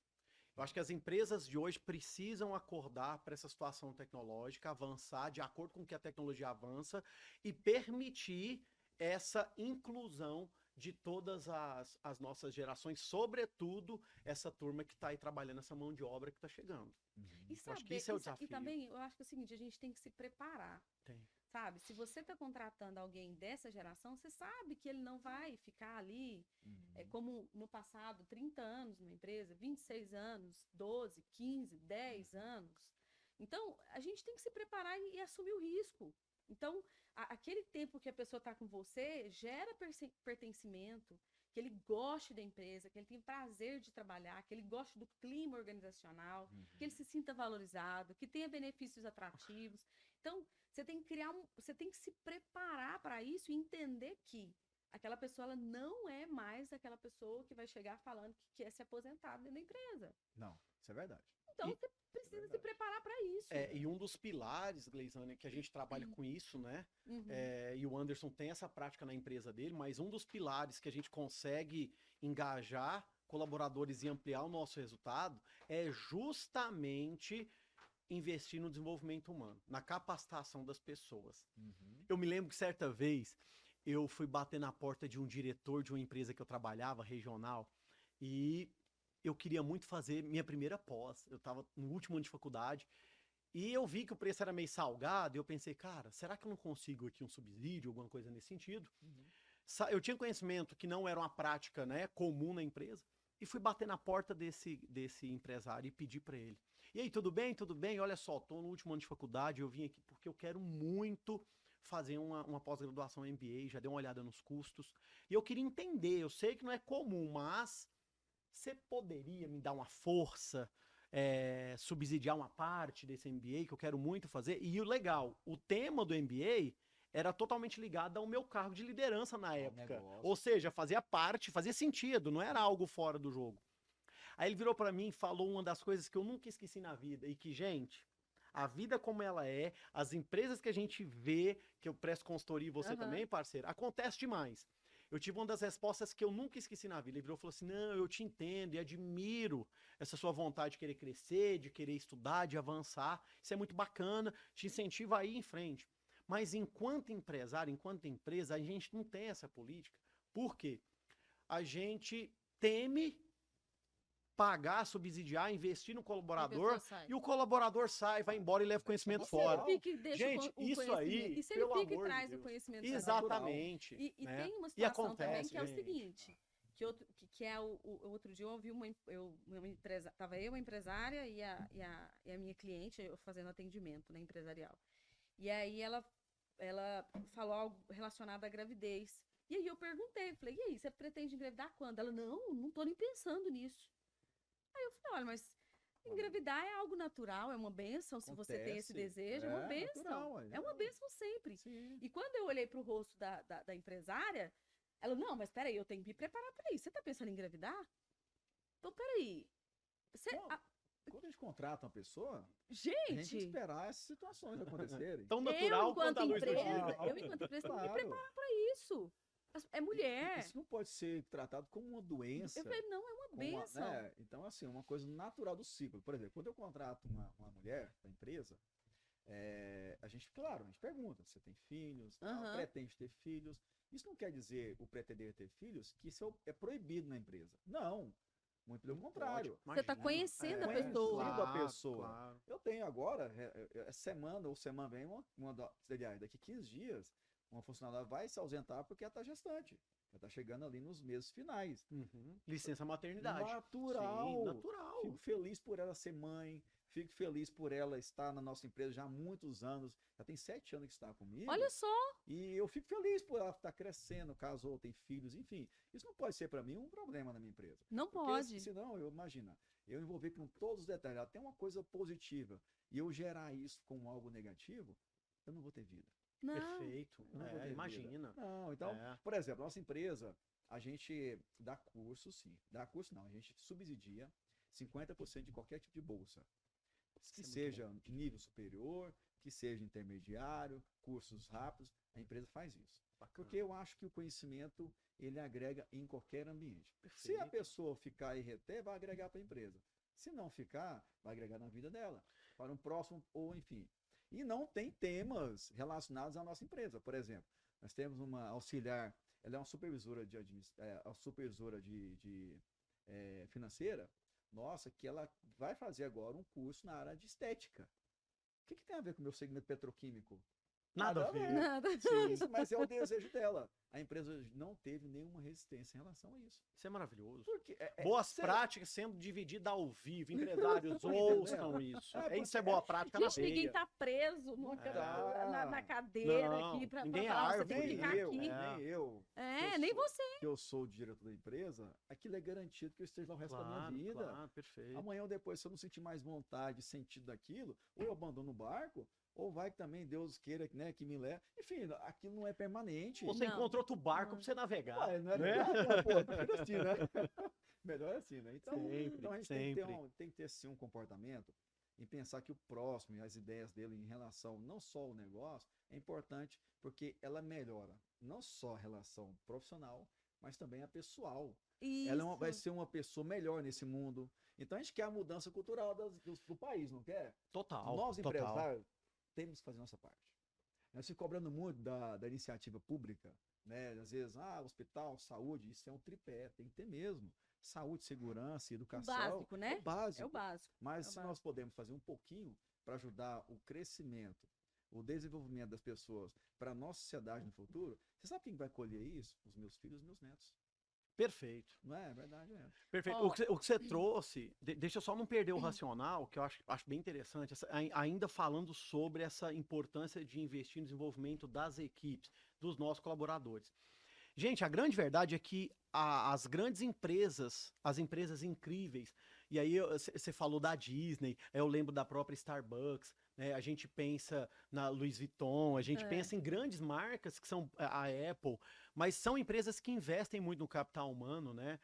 Eu acho que as empresas de hoje precisam acordar para essa situação tecnológica, avançar de acordo com que a tecnologia avança e permitir essa inclusão de todas as nossas gerações, sobretudo essa turma que está aí trabalhando, essa mão de obra que está chegando. E Eu acho que isso é o desafio. E também, eu acho que é o seguinte, a gente tem que se preparar. Tem. Sabe? Se você está contratando alguém dessa geração, você sabe que ele não vai ficar ali, como no passado, 30 anos numa empresa, 26 anos, 12, 15, 10 anos. Então, a gente tem que se preparar e assumir o risco. Então, aquele tempo que a pessoa está com você gera pertencimento, que ele goste da empresa, que ele tenha prazer de trabalhar, que ele goste do clima organizacional, que ele se sinta valorizado, que tenha benefícios atrativos. Então, você tem que você tem que se preparar para isso e entender que aquela pessoa ela não é mais aquela pessoa que vai chegar falando que quer se aposentar dentro da empresa. Não, isso é verdade. Então, você precisa se preparar para isso. E um dos pilares, Gleisânia, que a gente trabalha com isso, né? E o Anderson tem essa prática na empresa dele, mas um dos pilares que a gente consegue engajar colaboradores e ampliar o nosso resultado é justamente investir no desenvolvimento humano, na capacitação das pessoas. Eu me lembro que certa vez eu fui bater na porta de um diretor de uma empresa que eu trabalhava, regional, e eu queria muito fazer minha primeira pós. Eu estava no último ano de faculdade e eu vi que o preço era meio salgado e eu pensei, cara, será que eu não consigo aqui um subsídio, alguma coisa nesse sentido? Eu tinha conhecimento que não era uma prática, né, comum na empresa e fui bater na porta desse empresário e pedir para ele. E aí, tudo bem? Tudo bem? Olha só, estou no último ano de faculdade, eu vim aqui porque eu quero muito fazer uma pós-graduação MBA, já dei uma olhada nos custos. E eu queria entender, eu sei que não é comum, mas você poderia me dar uma força, subsidiar uma parte desse MBA que eu quero muito fazer? E o legal, o tema do MBA era totalmente ligado ao meu cargo de liderança na época. Ou seja, fazia parte, fazia sentido, não era algo fora do jogo. Aí ele virou pra mim e falou uma das coisas que eu nunca esqueci na vida e que, gente, a vida como ela é, as empresas que a gente vê, que eu presto consultoria e você também, parceiro, acontece demais. Eu tive uma das respostas que eu nunca esqueci na vida. Ele virou e falou assim, não, eu te entendo e admiro essa sua vontade de querer crescer, de querer estudar, de avançar. Isso é muito bacana, te incentiva a ir em frente. Mas enquanto empresário, enquanto empresa, a gente não tem essa política. Por quê? A gente teme pagar, subsidiar, investir no colaborador e o colaborador sai, vai embora e leva conhecimento fora. Gente, isso aí, e se ele fica e traz o conhecimento exatamente. E né? tem uma situação acontece, também que é o gente. seguinte, que é o outro dia eu ouvi uma empresa, tava eu, uma empresária e a minha cliente, eu fazendo atendimento, né, empresarial. E aí ela falou algo relacionado à gravidez. E aí eu perguntei, falei, e aí, você pretende engravidar quando? Ela, não tô nem pensando nisso. Aí eu falei, olha, mas Engravidar é algo natural, é uma bênção, se você tem esse Acontece. desejo, é uma bênção. Natural, ué. É uma bênção sempre. Sim. E quando eu olhei para o rosto da empresária, ela, não, mas peraí, eu tenho que me preparar para isso. Você tá pensando em engravidar? Então, peraí. Você, Bom, Quando a gente contrata uma pessoa, a gente tem que gente, esperar essas situações acontecerem. Tão natural eu, quanto a enquanto luz do empresa, dia. eu, enquanto empresa, tenho que me Claro. preparar para isso. É mulher. Isso não pode ser tratado como uma doença. Eu falei, não, é uma como uma, bênção. né? Então, assim, uma coisa natural do ciclo. Por exemplo, quando eu contrato uma mulher da empresa, a gente, claro, a gente pergunta, você tem filhos, tal, Aham. pretende ter filhos. Isso não quer dizer, o pretender ter filhos, que isso é proibido na empresa. Não, muito pelo contrário. Você tá conhecendo a Conhecendo pessoa. a pessoa. Claro. Eu tenho agora, essa semana ou semana vem, aliás, daqui 15 dias, uma funcionária vai se ausentar porque ela está gestante. Ela está chegando ali nos meses finais. Uhum. Licença maternidade. Natural. Sim, natural. Fico feliz por ela ser mãe. Fico feliz por ela estar na nossa empresa já há muitos anos. Já tem 7 anos que está comigo. Olha só, E eu fico feliz por ela estar crescendo, casou, tem filhos, enfim. Isso não pode ser para mim um problema na minha empresa. não Porque pode. senão, imagina, eu envolver com todos os detalhes, até uma coisa positiva, e eu gerar isso como algo negativo, eu não vou ter vida. Não. Perfeito. Eu não vou ter vida. Imagina. Não, então, É. por exemplo, nossa empresa, a gente dá curso, sim. Dá curso não, a gente subsidia 50% de qualquer tipo de bolsa. Que Isso é muito seja nível superior, que seja intermediário, cursos rápidos, a empresa faz isso. Porque eu acho que o conhecimento, ele agrega em qualquer ambiente. Se a Perfeito. pessoa ficar e reter, vai agregar para a empresa. Se não ficar, vai agregar na vida dela, para um próximo, ou enfim. E não tem temas relacionados à nossa empresa. Por exemplo, nós temos uma auxiliar, ela é uma supervisora de financeira, nossa, que ela vai fazer agora um curso na área de estética. O que tem a ver com o meu segmento petroquímico? Nada a ver. Nada. Sim, mas é o desejo dela. A empresa não teve nenhuma resistência em relação a isso. Isso é maravilhoso. Porque Boas cê- práticas sendo divididas ao vivo. Empresários Tá ouçam entendendo? isso. É, Isso é boa prática na Gente, ninguém veia. tá preso na cadeira Não, aqui pra ninguém é falar, você árvore, tem que nem ficar eu, aqui. nem eu. É, eu nem sou- você. Que eu sou o diretor da empresa, aquilo é garantido que eu esteja lá o resto da minha vida. Claro, perfeito. Amanhã ou depois, se eu não sentir mais vontade, sentido daquilo, ou eu abandono o barco, ou vai que também Deus queira, né, que me leve. Enfim, aquilo não é permanente. Você Não. encontra outro barco Não. pra você navegar. Ué, não é né? verdade, pô, prefiro assim, né? Melhor assim, né? Então, Sempre, então a gente sempre. tem que ter sim um comportamento e pensar que o próximo e as ideias dele em relação não só ao negócio é importante porque ela melhora não só a relação profissional, mas também a pessoal. Isso. Vai ser uma pessoa melhor nesse mundo. Então a gente quer a mudança cultural do país, não quer? Total. Nós total. empresários temos que fazer nossa parte. Nós se cobrando muito da iniciativa pública, né? Às vezes, hospital, saúde, isso é um tripé, tem que ter mesmo. Saúde, segurança, O educação. básico, né? É o básico. É o básico. Mas É o se nós podemos fazer um pouquinho para ajudar o crescimento, o desenvolvimento das pessoas para a nossa sociedade no futuro, você sabe quem vai colher isso? Os meus filhos e os meus netos. Perfeito. Não é? É verdade, é. Perfeito. Ó. O que você trouxe, deixa eu só não perder o racional, que eu acho bem interessante, ainda falando sobre essa importância de investir no desenvolvimento das equipes, dos nossos colaboradores. Gente, a grande verdade é que as grandes empresas, as empresas incríveis, e aí você falou da Disney, eu lembro da própria Starbucks, né? A gente pensa na Louis Vuitton, a gente É. pensa em grandes marcas que são a Apple, mas são empresas que investem muito no capital humano, né?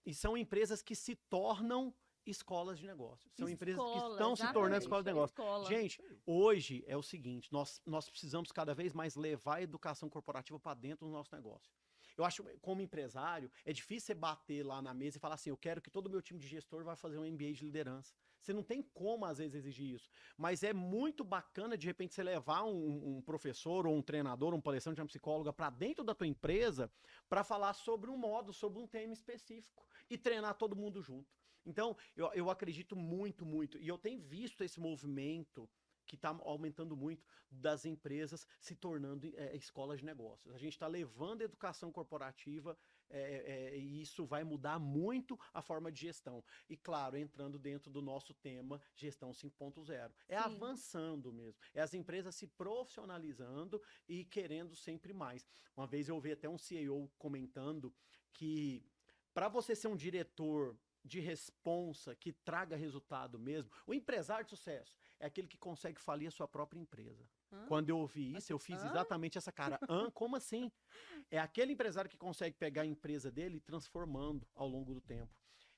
E são empresas que se tornam escolas de negócios. São empresas que Escola, estão se tornando exatamente, escolas de é negócios. escola. Gente, hoje é o seguinte, nós precisamos cada vez mais levar a educação corporativa para dentro do nosso negócio. Eu acho, como empresário, é difícil você bater lá na mesa e falar assim, eu quero que todo o meu time de gestor vá fazer um MBA de liderança. Você não tem como, às vezes, exigir isso. Mas é muito bacana, de repente, você levar um professor, ou um treinador, um palestrante, uma psicóloga para dentro da tua empresa para falar sobre um modo, sobre um tema específico e treinar todo mundo junto. Então, eu acredito muito, muito. E eu tenho visto esse movimento que está aumentando muito das empresas se tornando escolas de negócios. A gente está levando a educação corporativa e isso vai mudar muito a forma de gestão. E, claro, entrando dentro do nosso tema, gestão 5.0. É Sim. avançando mesmo. É as empresas se profissionalizando e querendo sempre mais. Uma vez eu ouvi até um CEO comentando que para você ser um diretor de responsa que traga resultado mesmo. O empresário de sucesso é aquele que consegue falir a sua própria empresa. Hã? Quando eu ouvi isso, eu fiz Hã? exatamente essa cara. Como assim? É aquele empresário que consegue pegar a empresa dele e ir transformando ao longo do tempo.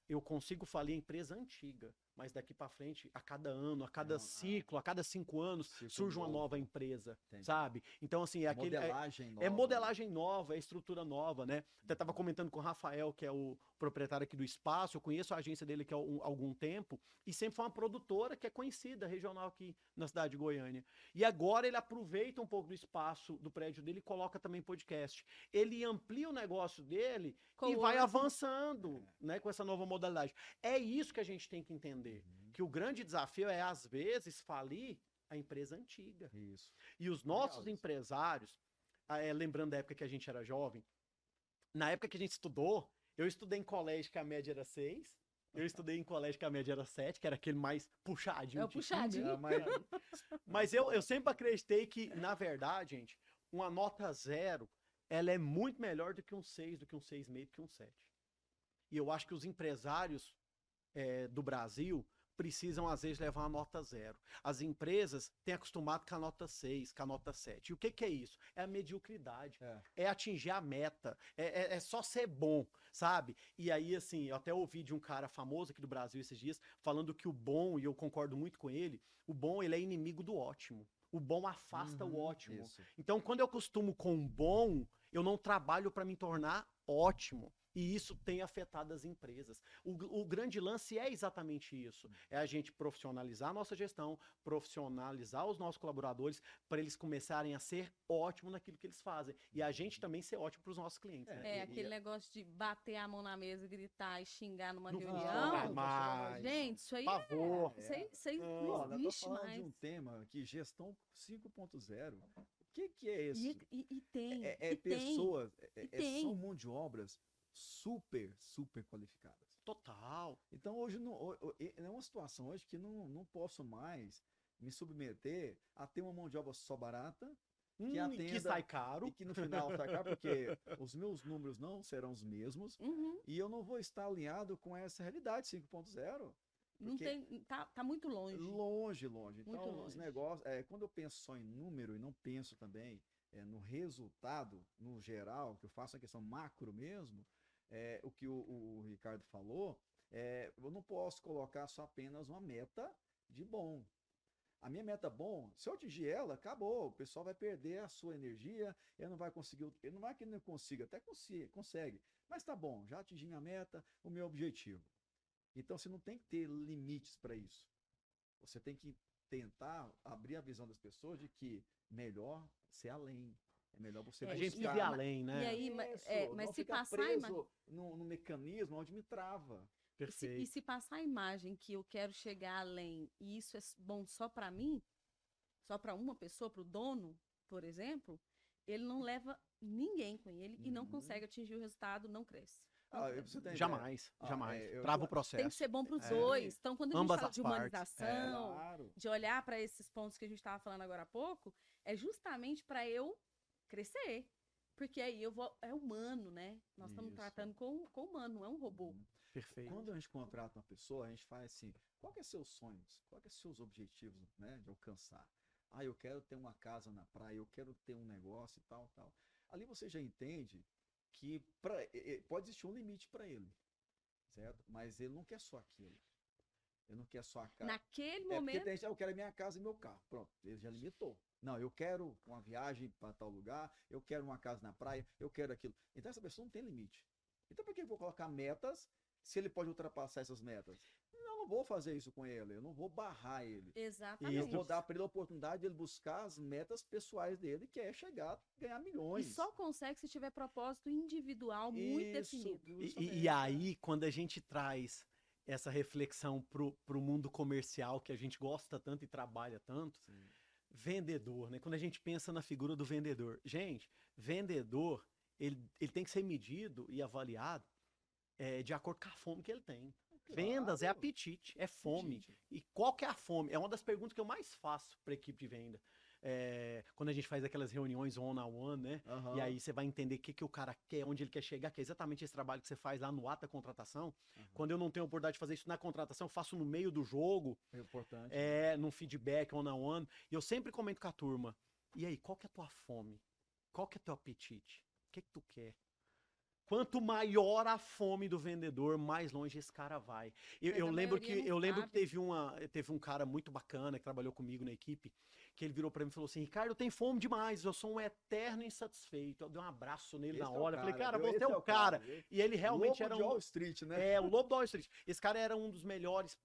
Eu consigo falir a empresa antiga, mas daqui para frente, a cada ano, a cada ciclo, a cada 5 anos, Ciclo surge uma novo. nova empresa, Entendi. sabe? Então, assim, é aquele. Modelagem nova. É modelagem nova, é estrutura nova, né? Até estava comentando com o Rafael, que é o proprietário aqui do espaço, eu conheço a agência dele que há algum tempo, e sempre foi uma produtora que é conhecida, regional aqui na cidade de Goiânia. E agora ele aproveita um pouco do espaço do prédio dele e coloca também podcast. Ele amplia o negócio dele e vai Coworking. avançando, né, com essa nova modalidade. É isso que a gente tem que entender, que o grande desafio é, às vezes, falir a empresa antiga. Isso. E os nossos Legal isso. empresários, lembrando da época que a gente era jovem, na época que a gente estudou, eu estudei em colégio que a média era 6, eu estudei em colégio que a média era 7, que era aquele mais puxadinho. É o puxadinho. É, mas Mas eu sempre acreditei que, na verdade, gente, uma nota 0, ela é muito melhor do que um 6, do que um 6,5, do que um 7. E eu acho que os empresários do Brasil precisam, às vezes, levar uma nota 0. As empresas têm acostumado com a nota 6, com a nota 7. E o que, que é isso? É a mediocridade. É atingir a meta. É só ser bom, sabe? E aí, assim, eu até ouvi de um cara famoso aqui do Brasil esses dias, falando que o bom, e eu concordo muito com ele, o bom, ele é inimigo do ótimo. O bom afasta o ótimo. Isso. Então, quando eu costumo com o bom, eu não trabalho para me tornar ótimo. E isso tem afetado as empresas. O grande lance é exatamente isso. É a gente profissionalizar a nossa gestão, profissionalizar os nossos colaboradores, para eles começarem a ser ótimos naquilo que eles fazem. E a gente também ser ótimo para os nossos clientes. Né? Aquele negócio de bater a mão na mesa, gritar e xingar numa Não reunião. funciona mais. Gente, isso aí Favor. isso aí Ó, não nós estamos existe falando mais. de um tema aqui, gestão 5.0. O que é isso? E tem. É e tem. pessoas, tem. são mão de obras super qualificadas. Total. Então hoje é uma situação hoje que não posso mais me submeter a ter uma mão de obra só barata, que atenda, que sai caro. e que no final sai caro, porque os meus números não serão os mesmos, Uhum. e eu não vou estar alinhado com essa realidade 5.0. Não tem, tá muito longe. Longe. Muito Então, longe. os negócios, quando eu penso só em número e não penso também no resultado, no geral, que eu faço a questão macro mesmo, o que o Ricardo falou, eu não posso colocar só apenas uma meta de bom. A minha meta bom, se eu atingir ela, acabou. O pessoal vai perder a sua energia, ele não vai conseguir, ele não é que ele não consiga, até consegue. Mas tá bom, já atingi minha meta, o meu objetivo. Então você não tem que ter limites para isso. Você tem que tentar abrir a visão das pessoas de que melhor ser além. É melhor você A gente buscar. vive além, né? E aí, mas não se ficar passar preso no mecanismo onde me trava. Perfeito. E se passar a imagem que eu quero chegar além e isso é bom só para mim, só para uma pessoa, para o dono, por exemplo, ele não leva ninguém com ele e não consegue atingir o resultado, não cresce. Jamais. Trava o processo. Tem que ser bom para os dois. Então, quando a gente fala de humanização, Claro. de olhar para esses pontos que a gente estava falando agora há pouco, é justamente para eu crescer. Porque aí eu vou. É humano, né? Nós estamos tratando com humano, não é um robô. Perfeito. Quando a gente contrata uma pessoa, a gente faz assim: qual que é seus sonhos? Qual que é seus objetivos, né, de alcançar? Ah, eu quero ter uma casa na praia, eu quero ter um negócio e tal. Ali você já entende que pode existir um limite para ele, certo? Mas ele não quer só aquilo. Ele não quer só a casa. Naquele momento. Porque eu quero a minha casa e meu carro. Pronto, ele já limitou. Não, eu quero uma viagem para tal lugar, eu quero uma casa na praia, eu quero aquilo. Então essa pessoa não tem limite. Então por que eu vou colocar metas se ele pode ultrapassar essas metas? Eu não vou fazer isso com ele, eu não vou barrar ele. Exatamente. Eu vou dar para ele a oportunidade de ele buscar as metas pessoais dele, que é chegar a ganhar milhões. E só consegue se tiver propósito individual muito definido. E aí, quando a gente traz essa reflexão pro mundo comercial, que a gente gosta tanto e trabalha tanto, sim, vendedor, né? Quando a gente pensa na figura do vendedor. Gente, vendedor, ele tem que ser medido e avaliado de acordo com a fome que ele tem. Claro. Vendas é apetite, é fome. E qual que é a fome? É uma das perguntas que eu mais faço para a equipe de venda. quando a gente faz aquelas reuniões one-on-one, né? Aham. E aí você vai entender o que, que o cara quer, onde ele quer chegar, que é exatamente esse trabalho que você faz lá no ato da contratação. Aham. Quando eu não tenho a oportunidade de fazer isso na contratação, eu faço no meio do jogo, É importante. Né? num feedback one-on-one. E eu sempre comento com a turma, e aí, qual que é a tua fome? Qual que é o teu apetite? O que que tu quer? Quanto maior a fome do vendedor, mais longe esse cara vai. Eu, Mas eu a lembro que, maioria não eu lembro que sabe. teve um cara muito bacana que trabalhou comigo na equipe, que ele virou pra mim e falou assim: Ricardo, eu tenho fome demais, eu sou um eterno insatisfeito. Eu dei um abraço nele na Esse é o hora. Eu falei, cara, cara, viu? você é Esse o é o cara. viu? E ele realmente Lobo era de Wall Street, né? o Lobo da Wall Street. Esse cara era um dos melhores,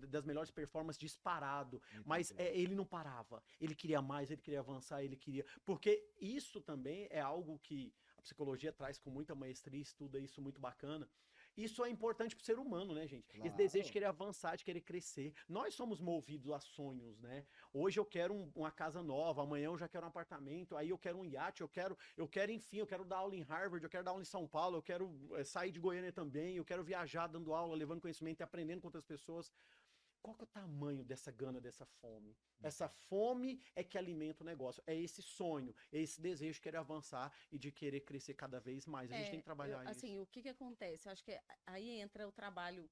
das melhores performances disparado. Mas Entendi. ele não parava. Ele queria mais, ele queria avançar, ele queria. Porque isso também é algo que a psicologia traz com muita maestria, estuda isso muito bacana. Isso é importante para o ser humano, né, gente? Esse desejo de Claro. querer avançar, de querer crescer. Nós somos movidos a sonhos, né? Hoje eu quero uma casa nova, amanhã eu já quero um apartamento, aí eu quero um iate, enfim, eu quero dar aula em Harvard, eu quero dar aula em São Paulo, eu quero sair de Goiânia também, eu quero viajar dando aula, levando conhecimento e aprendendo com outras pessoas. Qual que é o tamanho dessa gana, dessa fome? Essa fome é que alimenta o negócio. É esse sonho, é esse desejo de querer avançar e de querer crescer cada vez mais. A gente tem que trabalhar isso. Assim, o que que acontece? Eu acho que aí entra o trabalho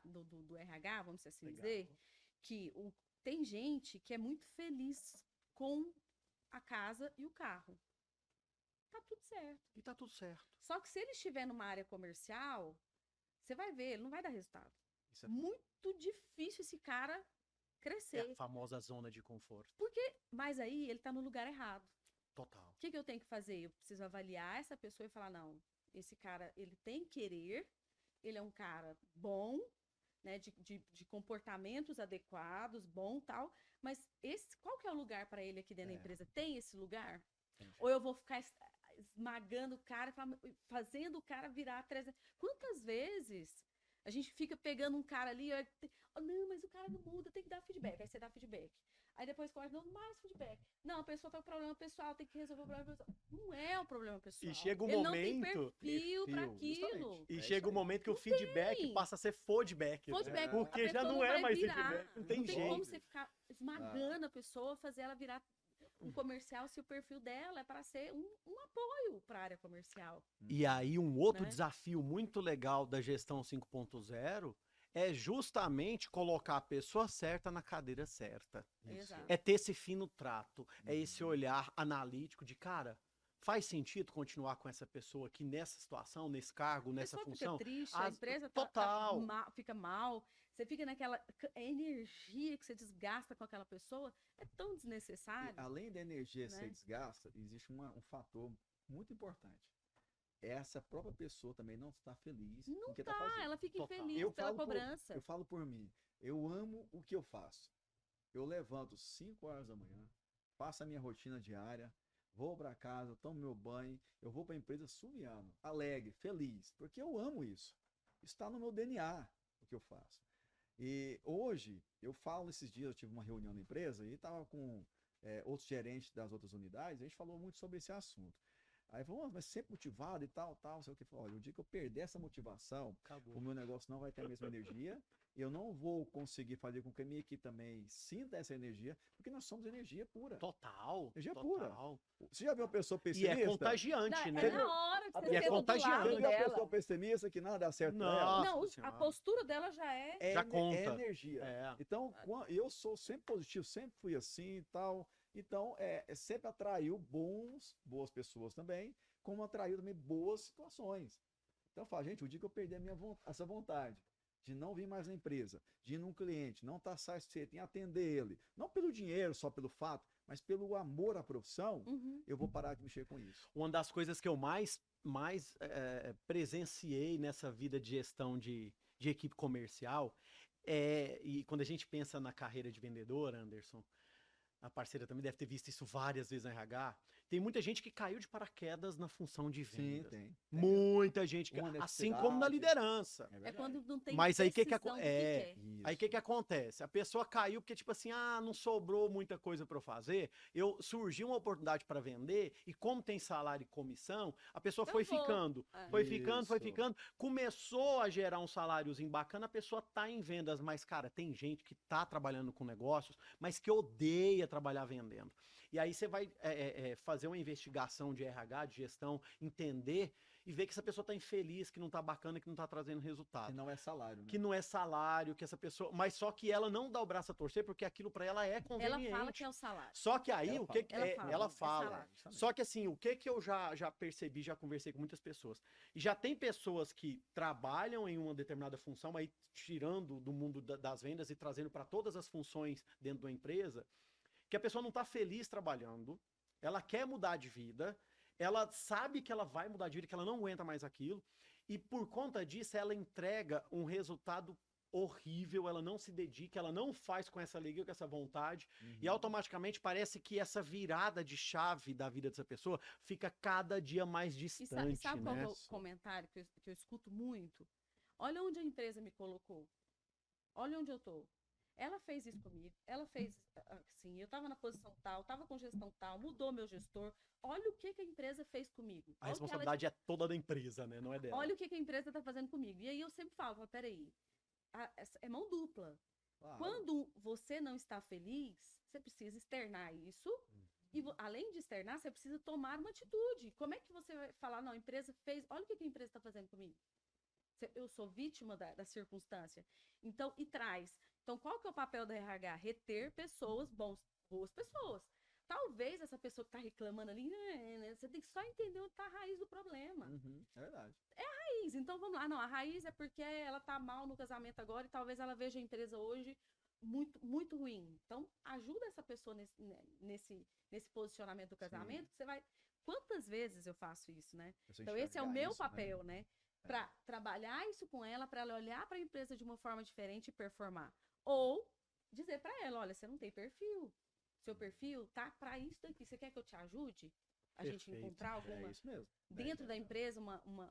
do RH, vamos assim Legal. dizer, que tem gente que é muito feliz com a casa e o carro. Tá tudo certo. E tá tudo certo. Só que se ele estiver numa área comercial, você vai ver, ele não vai dar resultado. Isso é, Muito difícil esse cara é crescer. a famosa zona de conforto. Mas aí ele tá no lugar errado. Total. O que que eu tenho que fazer? Eu preciso avaliar essa pessoa e falar, não, esse cara, ele tem querer, ele é um cara bom, né, de comportamentos adequados, bom tal, mas qual que é o lugar para ele aqui dentro da empresa? Tem esse lugar? Entendi. Ou eu vou ficar esmagando o cara, fazendo o cara virar 300... Quantas vezes a gente fica pegando um cara ali, não, mas o cara não muda, tem que dar feedback. Aí você dá feedback. Aí depois corre, não, mais feedback. Não, a pessoa tá com problema pessoal, tem que resolver o problema pessoal. Não é um problema pessoal. E chega um Ele momento. não tem perfil para Perfil, aquilo. justamente. E É chega isso um aí. momento que o Não feedback tem. passa a ser feedback. Feedback, Porque a já pessoa não é vai mais virar. feedback. Não tem Não tem como jeito. você ficar esmagando a pessoa, fazer ela virar um comercial se o perfil dela é para ser um apoio para a área comercial. E aí, um outro Né? desafio muito legal da gestão 5.0 é justamente colocar a pessoa certa na cadeira certa. Exato. É ter esse fino trato, é esse Uhum. olhar analítico de, cara, faz sentido continuar com essa pessoa aqui nessa situação, nesse cargo, A nessa pessoa função? fica triste, a empresa Total. fica mal, você fica naquela energia que você desgasta com aquela pessoa, é tão E desnecessário. além da energia né? ser desgasta, existe um fator muito importante. Essa própria pessoa também não está feliz Não com o que está tá, fazendo. ela fica Total. infeliz Eu pela falo, cobrança. eu falo por mim. Eu amo o que eu faço. Eu levanto 5 horas da manhã, faço a minha rotina diária, vou para casa, tomo meu banho, eu vou para a empresa suviano, alegre, feliz, porque eu amo isso. Está no meu DNA o que eu faço. E hoje, eu falo nesses dias, eu tive uma reunião na empresa e estava com outros gerentes das outras unidades, a gente falou muito sobre esse assunto. Aí falou, mas sempre motivado e tal, tal, sei o que. Olha, o dia que eu perder essa motivação, Acabou. o meu negócio não vai ter a mesma energia, eu não vou conseguir fazer com que a minha equipe também sinta essa energia, porque nós somos energia pura. Total. Energia Total. Você já viu uma pessoa E pessimista? é contagiante, Não, né? é na hora que E você é senta do contagiante. lado Você já viu uma dela. pessoa pessimista que nada dá certo pra ela? Nossa Não, a Senhora. postura dela já é. Já É conta. energia. É. Então, eu sou sempre positivo, sempre fui assim e tal. Então, sempre atraiu boas pessoas também, como atraiu também boas situações. Então, eu falo, gente, o dia que eu perder essa vontade de não vir mais na empresa, de ir num cliente, não estar satisfeito em atender ele, não pelo dinheiro, só pelo fato, mas pelo amor à profissão, Uhum. eu vou parar de mexer com isso. Uma das coisas que eu mais presenciei nessa vida de gestão de equipe comercial e quando a gente pensa na carreira de vendedor, Anderson, a parceira também deve ter visto isso várias vezes na RH, Tem muita gente que caiu de paraquedas na função de Sim, vendas. tem. Muita gente, Uma assim como na necessidade. liderança. É verdade. quando não tem Mas aí o que que decisão do quer. Aí o que que acontece? A pessoa caiu porque, tipo assim, não sobrou muita coisa para eu fazer, surgiu uma oportunidade para vender, e como tem salário e comissão, a pessoa Eu foi vou. ficando, É. foi Isso. ficando, começou a gerar um saláriozinho bacana, a pessoa tá em vendas, mas, cara, tem gente que tá trabalhando com negócios, mas que odeia trabalhar vendendo. E aí você vai fazer uma investigação de RH, de gestão, entender e ver que essa pessoa tá infeliz, que não tá bacana, que não tá trazendo resultado. Que não é salário, né? Que não é salário, que essa pessoa. Mas só que ela não dá o braço a torcer, porque aquilo para ela é conveniente. Ela fala que é o salário. Só que aí, Ela o que que fala. ela É fala. salário. Só que assim, o que que eu já percebi, já conversei com muitas pessoas. E já tem pessoas que trabalham em uma determinada função, aí tirando do mundo das vendas e trazendo para todas as funções dentro da empresa, que a pessoa não tá feliz trabalhando, ela quer mudar de vida, ela sabe que ela vai mudar de vida, que ela não aguenta mais aquilo, e por conta disso ela entrega um resultado horrível, ela não se dedica, ela não faz com essa alegria, com essa vontade, e automaticamente parece que essa virada de chave da vida dessa pessoa fica cada dia mais E distante, sabe qual né? que é o comentário que eu escuto muito? Olha onde a empresa me colocou. Olha onde eu tô. Ela fez isso comigo, ela fez assim, eu estava na posição tal, estava com gestão tal, mudou meu gestor. Olha o que a empresa fez comigo. A responsabilidade é toda da empresa, né? Não é dela. Olha o que a empresa está fazendo comigo. E aí eu sempre falo, peraí, é mão dupla. Claro. Quando você não está feliz, você precisa externar isso. E além de externar, você precisa tomar uma atitude. Como é que você vai falar, não, a empresa fez, olha o que a empresa está fazendo comigo. Eu sou vítima da circunstância. Então, e traz. Então, qual que é o papel da RH? Reter pessoas, boas pessoas. Talvez essa pessoa que está reclamando ali, né, você tem que só entender onde está a raiz do problema. É verdade. Raiz. Então, vamos lá. Não, a raiz é porque ela está mal no casamento agora e talvez ela veja a empresa hoje muito, muito ruim. Então, ajuda essa pessoa nesse posicionamento do casamento. Você vai... Quantas vezes eu faço isso, né? Então, esse é o meu papel, né? Para trabalhar isso com ela, para ela olhar para a empresa de uma forma diferente e performar. Ou dizer para ela, olha, você não tem perfil. Seu perfil tá para isso daqui. Você quer que eu te ajude? A gente encontrar alguma... isso mesmo. Dentro da empresa,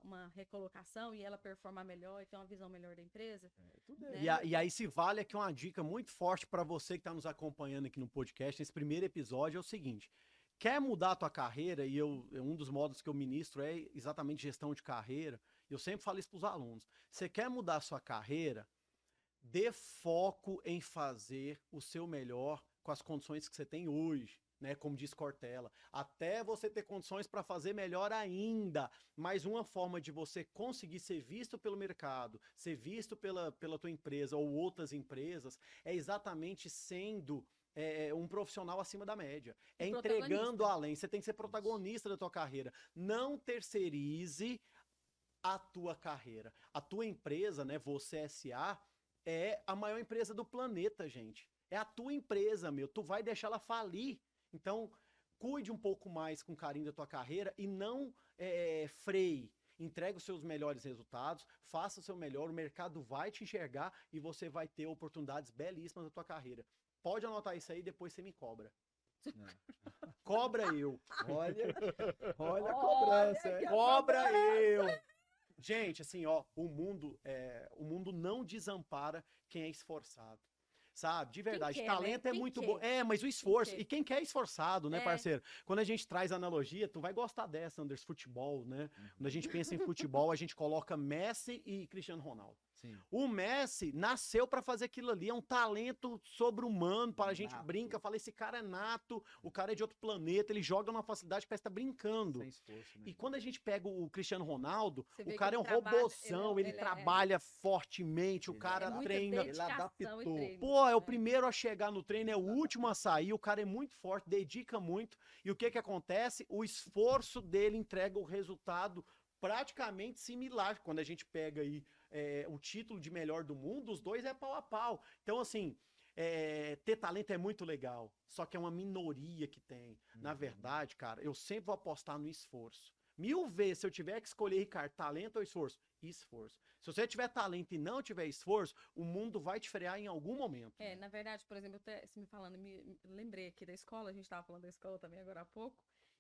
uma recolocação e ela performar melhor e ter uma visão melhor da empresa. Né? E aí se vale aqui uma dica muito forte para você que está nos acompanhando aqui no podcast, nesse primeiro episódio, é o seguinte. Quer mudar a tua carreira, e um dos modos que eu ministro é exatamente gestão de carreira, eu sempre falo isso para os alunos. Você quer mudar a sua carreira, dê foco em fazer o seu melhor com as condições que você tem hoje, né? Como diz Cortella, até você ter condições para fazer melhor ainda. Mas uma forma de você conseguir ser visto pelo mercado, ser visto pela tua empresa ou outras empresas, é exatamente sendo um profissional acima da média. É entregando além. Você tem que ser protagonista da tua carreira. Não terceirize a tua carreira. A tua empresa, né, você S.A., é a maior empresa do planeta, gente. É a tua empresa, meu. Tu vai deixar ela falir. Então, cuide um pouco mais com carinho da tua carreira e não freie. Entregue os seus melhores resultados, faça o seu melhor, o mercado vai te enxergar e você vai ter oportunidades belíssimas na tua carreira. Pode anotar isso aí, depois você me cobra. Cobra eu. Olha a cobrança. Cobra eu. Gente, assim, ó, o mundo não desampara quem é esforçado. Sabe? De verdade, talento é muito bom. Mas o esforço. E quem quer é esforçado, né, parceiro? Quando a gente traz analogia, tu vai gostar dessa, Anders, futebol, né? Quando a gente pensa em futebol, a gente coloca Messi e Cristiano Ronaldo. Sim. O Messi nasceu para fazer aquilo ali, é um talento sobre-humano, a gente brinca, fala, esse cara é nato, o cara é de outro planeta, ele joga numa facilidade que parece que tá brincando. Sem esforço, né? E quando a gente pega o Cristiano Ronaldo, o que cara é um robozão, ele trabalha fortemente, o cara treina. Ele adaptou. Pô, é o primeiro a chegar no treino, é o último a sair, o cara é muito forte, dedica muito. E o que que acontece? O esforço dele entrega o resultado praticamente similar. Quando a gente pega aí o título de melhor do mundo, os dois é pau a pau. Então, assim, ter talento é muito legal, só que é uma minoria que tem. Na verdade, cara, eu sempre vou apostar no esforço. 1000 vezes, se eu tiver que escolher, Ricardo, talento ou esforço? Esforço. Se você tiver talento e não tiver esforço, o mundo vai te frear em algum momento. Na verdade, por exemplo, você me falando, me lembrei aqui da escola, a gente estava falando da escola também agora há pouco,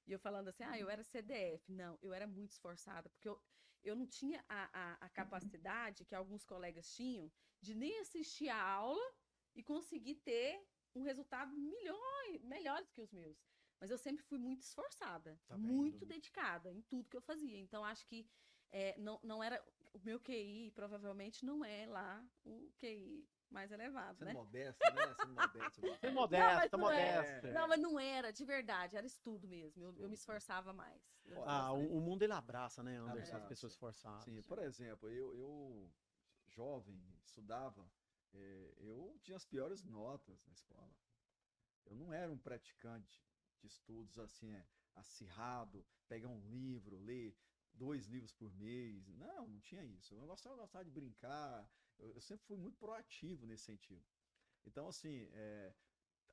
E eu falando assim, eu era CDF. Não, eu era muito esforçada, porque eu não tinha a capacidade que alguns colegas tinham de nem assistir a aula e conseguir ter um resultado melhores que os meus. Mas eu sempre fui muito esforçada, Tá muito vendo? dedicada em tudo que eu fazia. Então, acho que não era... O meu QI, provavelmente, não é lá o QI mais elevado, Sendo né? modesta, né? Sendo modesta. Você é Não, modesta, mas não é. modesta. Não, mas não era, de verdade, era estudo mesmo. Eu me esforçava mais. Eu Ah, esforçava. o mundo ele abraça, né, Anderson, as Abraça. pessoas esforçadas. Sim, por exemplo, eu jovem, estudava, eu tinha as piores notas na escola. Eu não era um praticante de estudos assim, acirrado, pegar um livro, ler 2 livros por mês. Não tinha isso. Eu gostava de brincar. Eu sempre fui muito proativo nesse sentido. Então, assim,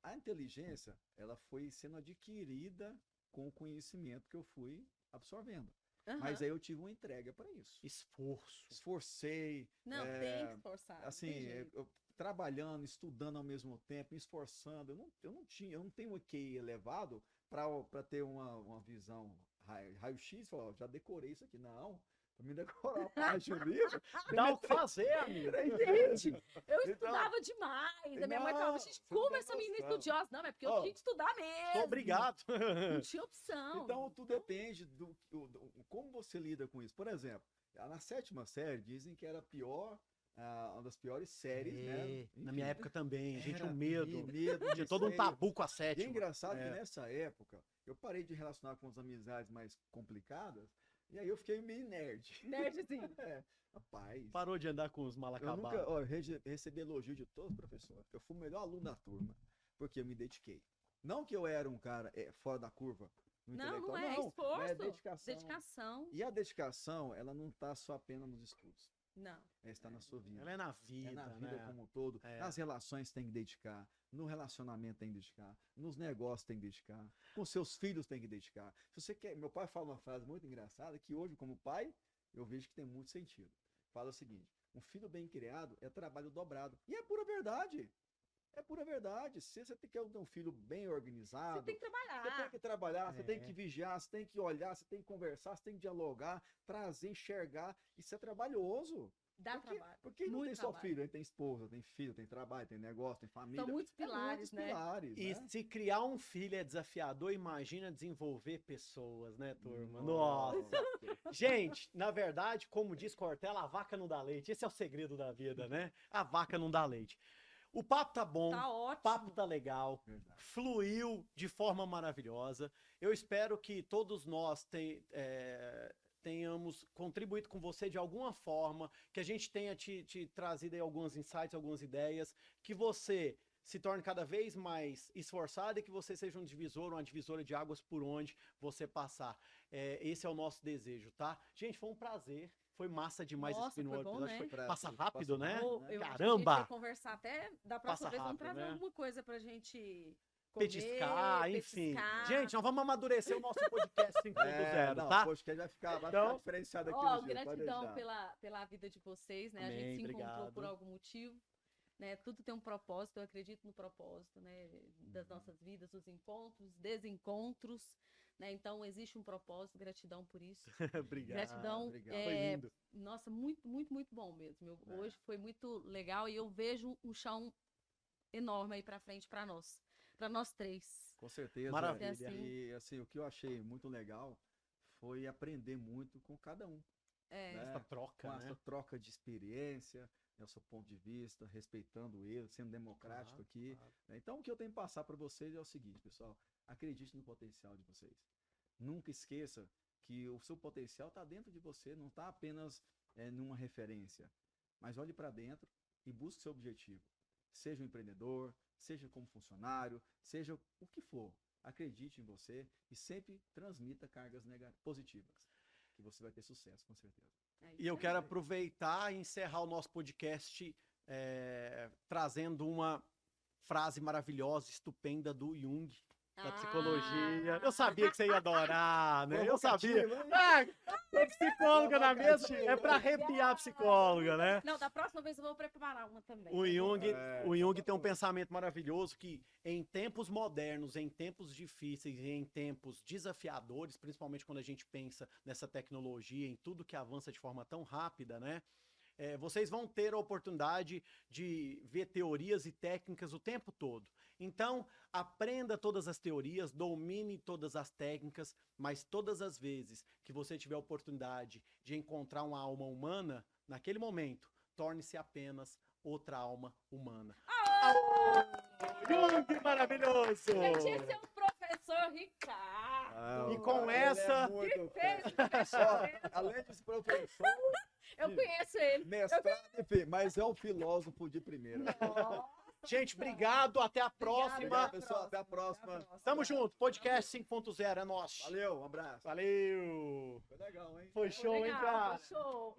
a inteligência, ela foi sendo adquirida com o conhecimento que eu fui absorvendo. Mas Aham. aí eu tive uma entrega para isso. Esforço. Esforcei, Não, tem que esforçar. não assim, tem jeito. trabalhando, estudando ao mesmo tempo, me esforçando. Eu não tenho um QI elevado para ter uma visão raio-x, falar, ó, já decorei isso aqui. Não, para me decorar a página do livro, Dá o que fazer, amigo. Gente, eu Então, estudava demais. A minha mãe falava, gente, você não como tem essa menina é noção. estudiosa? Não, é porque eu Ó, tinha que estudar mesmo. Tô obrigado. Não tinha opção. Então, tudo depende como você lida com isso. Por exemplo, na 7ª série, dizem que era uma das piores séries, né? Na minha Enfim, época também, gente, era um medo. medo Tinha de todo um ser- tabu com a E é sétima. engraçado que É. nessa época, eu parei de relacionar com as amizades mais complicadas, e aí eu fiquei meio nerd. Nerdzinho. Rapaz, Parou de andar com os mal eu nunca acabados. recebi elogio de todos os professores. Eu fui o melhor aluno da turma, porque eu me dediquei. Não que eu era um cara fora da curva no Não, intelectual, não é mas é esforço. dedicação. Dedicação. E a dedicação, ela não está só apenas nos estudos. Não. Ela está na sua vida. Ela é na vida, É na vida né? como um todo. É. Nas relações tem que dedicar. No relacionamento tem que dedicar. Nos negócios tem que dedicar. Com seus filhos tem que dedicar. Se você quer. Meu pai fala uma frase muito engraçada que hoje, como pai, eu vejo que tem muito sentido. Fala o seguinte: um filho bem criado é trabalho dobrado. E é pura verdade. É pura verdade. Se você quer ter um filho bem organizado, Você tem que trabalhar. você tem que trabalhar, você tem É. que vigiar, você tem que olhar, você tem que conversar, você tem que dialogar, trazer, enxergar. Isso é trabalhoso. Dá Porque, trabalho. porque não Muito tem só trabalho. filho, ele tem esposa, tem filho, tem trabalho, tem negócio, tem família. São muitos É pilares, muitos né? pilares, E né? se criar um filho é desafiador, imagina desenvolver pessoas, né, turma? Nossa! Gente, na verdade, como diz Cortella, a vaca não dá leite. Esse é o segredo da vida, né? A vaca não dá leite. O papo tá bom, Tá o ótimo. papo tá legal, Verdade. fluiu de forma maravilhosa. Eu espero que todos nós tenhamos contribuído com você de alguma forma, que a gente tenha te trazido aí alguns insights, algumas ideias, que você se torne cada vez mais esforçado e que você seja um divisor, uma divisora de águas por onde você passar. Esse é o nosso desejo, tá? Gente, foi um prazer. Foi massa demais Nossa, esse primeiro foi bom, episódio. né? Passa rápido, né? Eu acho que a gente Caramba! vai conversar até da próxima Passa vez. Vamos rápido, trazer né? alguma coisa pra gente comer, Petiscar, enfim. petiscar. Gente, nós vamos amadurecer o nosso podcast 5.0, Não, tá? o podcast vai ficar Então, diferenciado aqui Ó, no dia, pode gratidão deixar. pela vida de vocês, né? A Amém, gente se encontrou obrigado. por algum motivo, né? Tudo tem um propósito, eu acredito no propósito, né? Das nossas vidas, os encontros, desencontros, né? Então existe um propósito, gratidão por isso. Obrigado. Gratidão, obrigado. Foi lindo. nossa, muito, muito, muito bom mesmo. Hoje foi muito legal e eu vejo um chão enorme aí pra frente pra nós três. Com certeza. Maravilha. E assim, o que eu achei muito legal foi aprender muito com cada um. É, né? Essa troca, Com né? essa troca de experiência, o seu ponto de vista, respeitando ele, sendo democrático Claro, aqui. claro. né? Então, o que eu tenho que passar para vocês é o seguinte, pessoal: acredite no potencial de vocês. Nunca esqueça que o seu potencial está dentro de você, não está apenas numa referência. Mas olhe para dentro e busque seu objetivo. Seja um empreendedor, seja como funcionário, seja o que for. Acredite em você e sempre transmita cargas positivas, que você vai ter sucesso, com certeza. E eu quero aproveitar e encerrar o nosso podcast trazendo uma frase maravilhosa, estupenda do Jung, da psicologia. Eu sabia que você ia adorar, né? Eu sabia. Provocativo, hein? Ah, tem psicóloga na mesa, é pra arrepiar a psicóloga, né? Não, da próxima vez eu vou preparar uma também. O Jung, É, o Jung tem um pensamento maravilhoso que em tempos modernos, em tempos difíceis e em tempos desafiadores, principalmente quando a gente pensa nessa tecnologia, em tudo que avança de forma tão rápida, né? Vocês vão ter a oportunidade de ver teorias e técnicas o tempo todo. Então, aprenda todas as teorias, domine todas as técnicas, mas todas as vezes que você tiver a oportunidade de encontrar uma alma humana, naquele momento, torne-se apenas outra alma humana. Jung, maravilhoso! Gente, esse é o professor Ricardo. E com ele essa- é muito Que fez fera. o fechamento. Além de ser professor, Eu conheço ele. mestrado, enfim, mas é um filósofo de primeira. Gente, obrigado, até a próxima. Obrigado, pessoal, até a próxima. Tamo junto, podcast 5.0 é nosso. Valeu, um abraço. Valeu! Foi legal, hein? Foi show, hein, Legal, cara? show.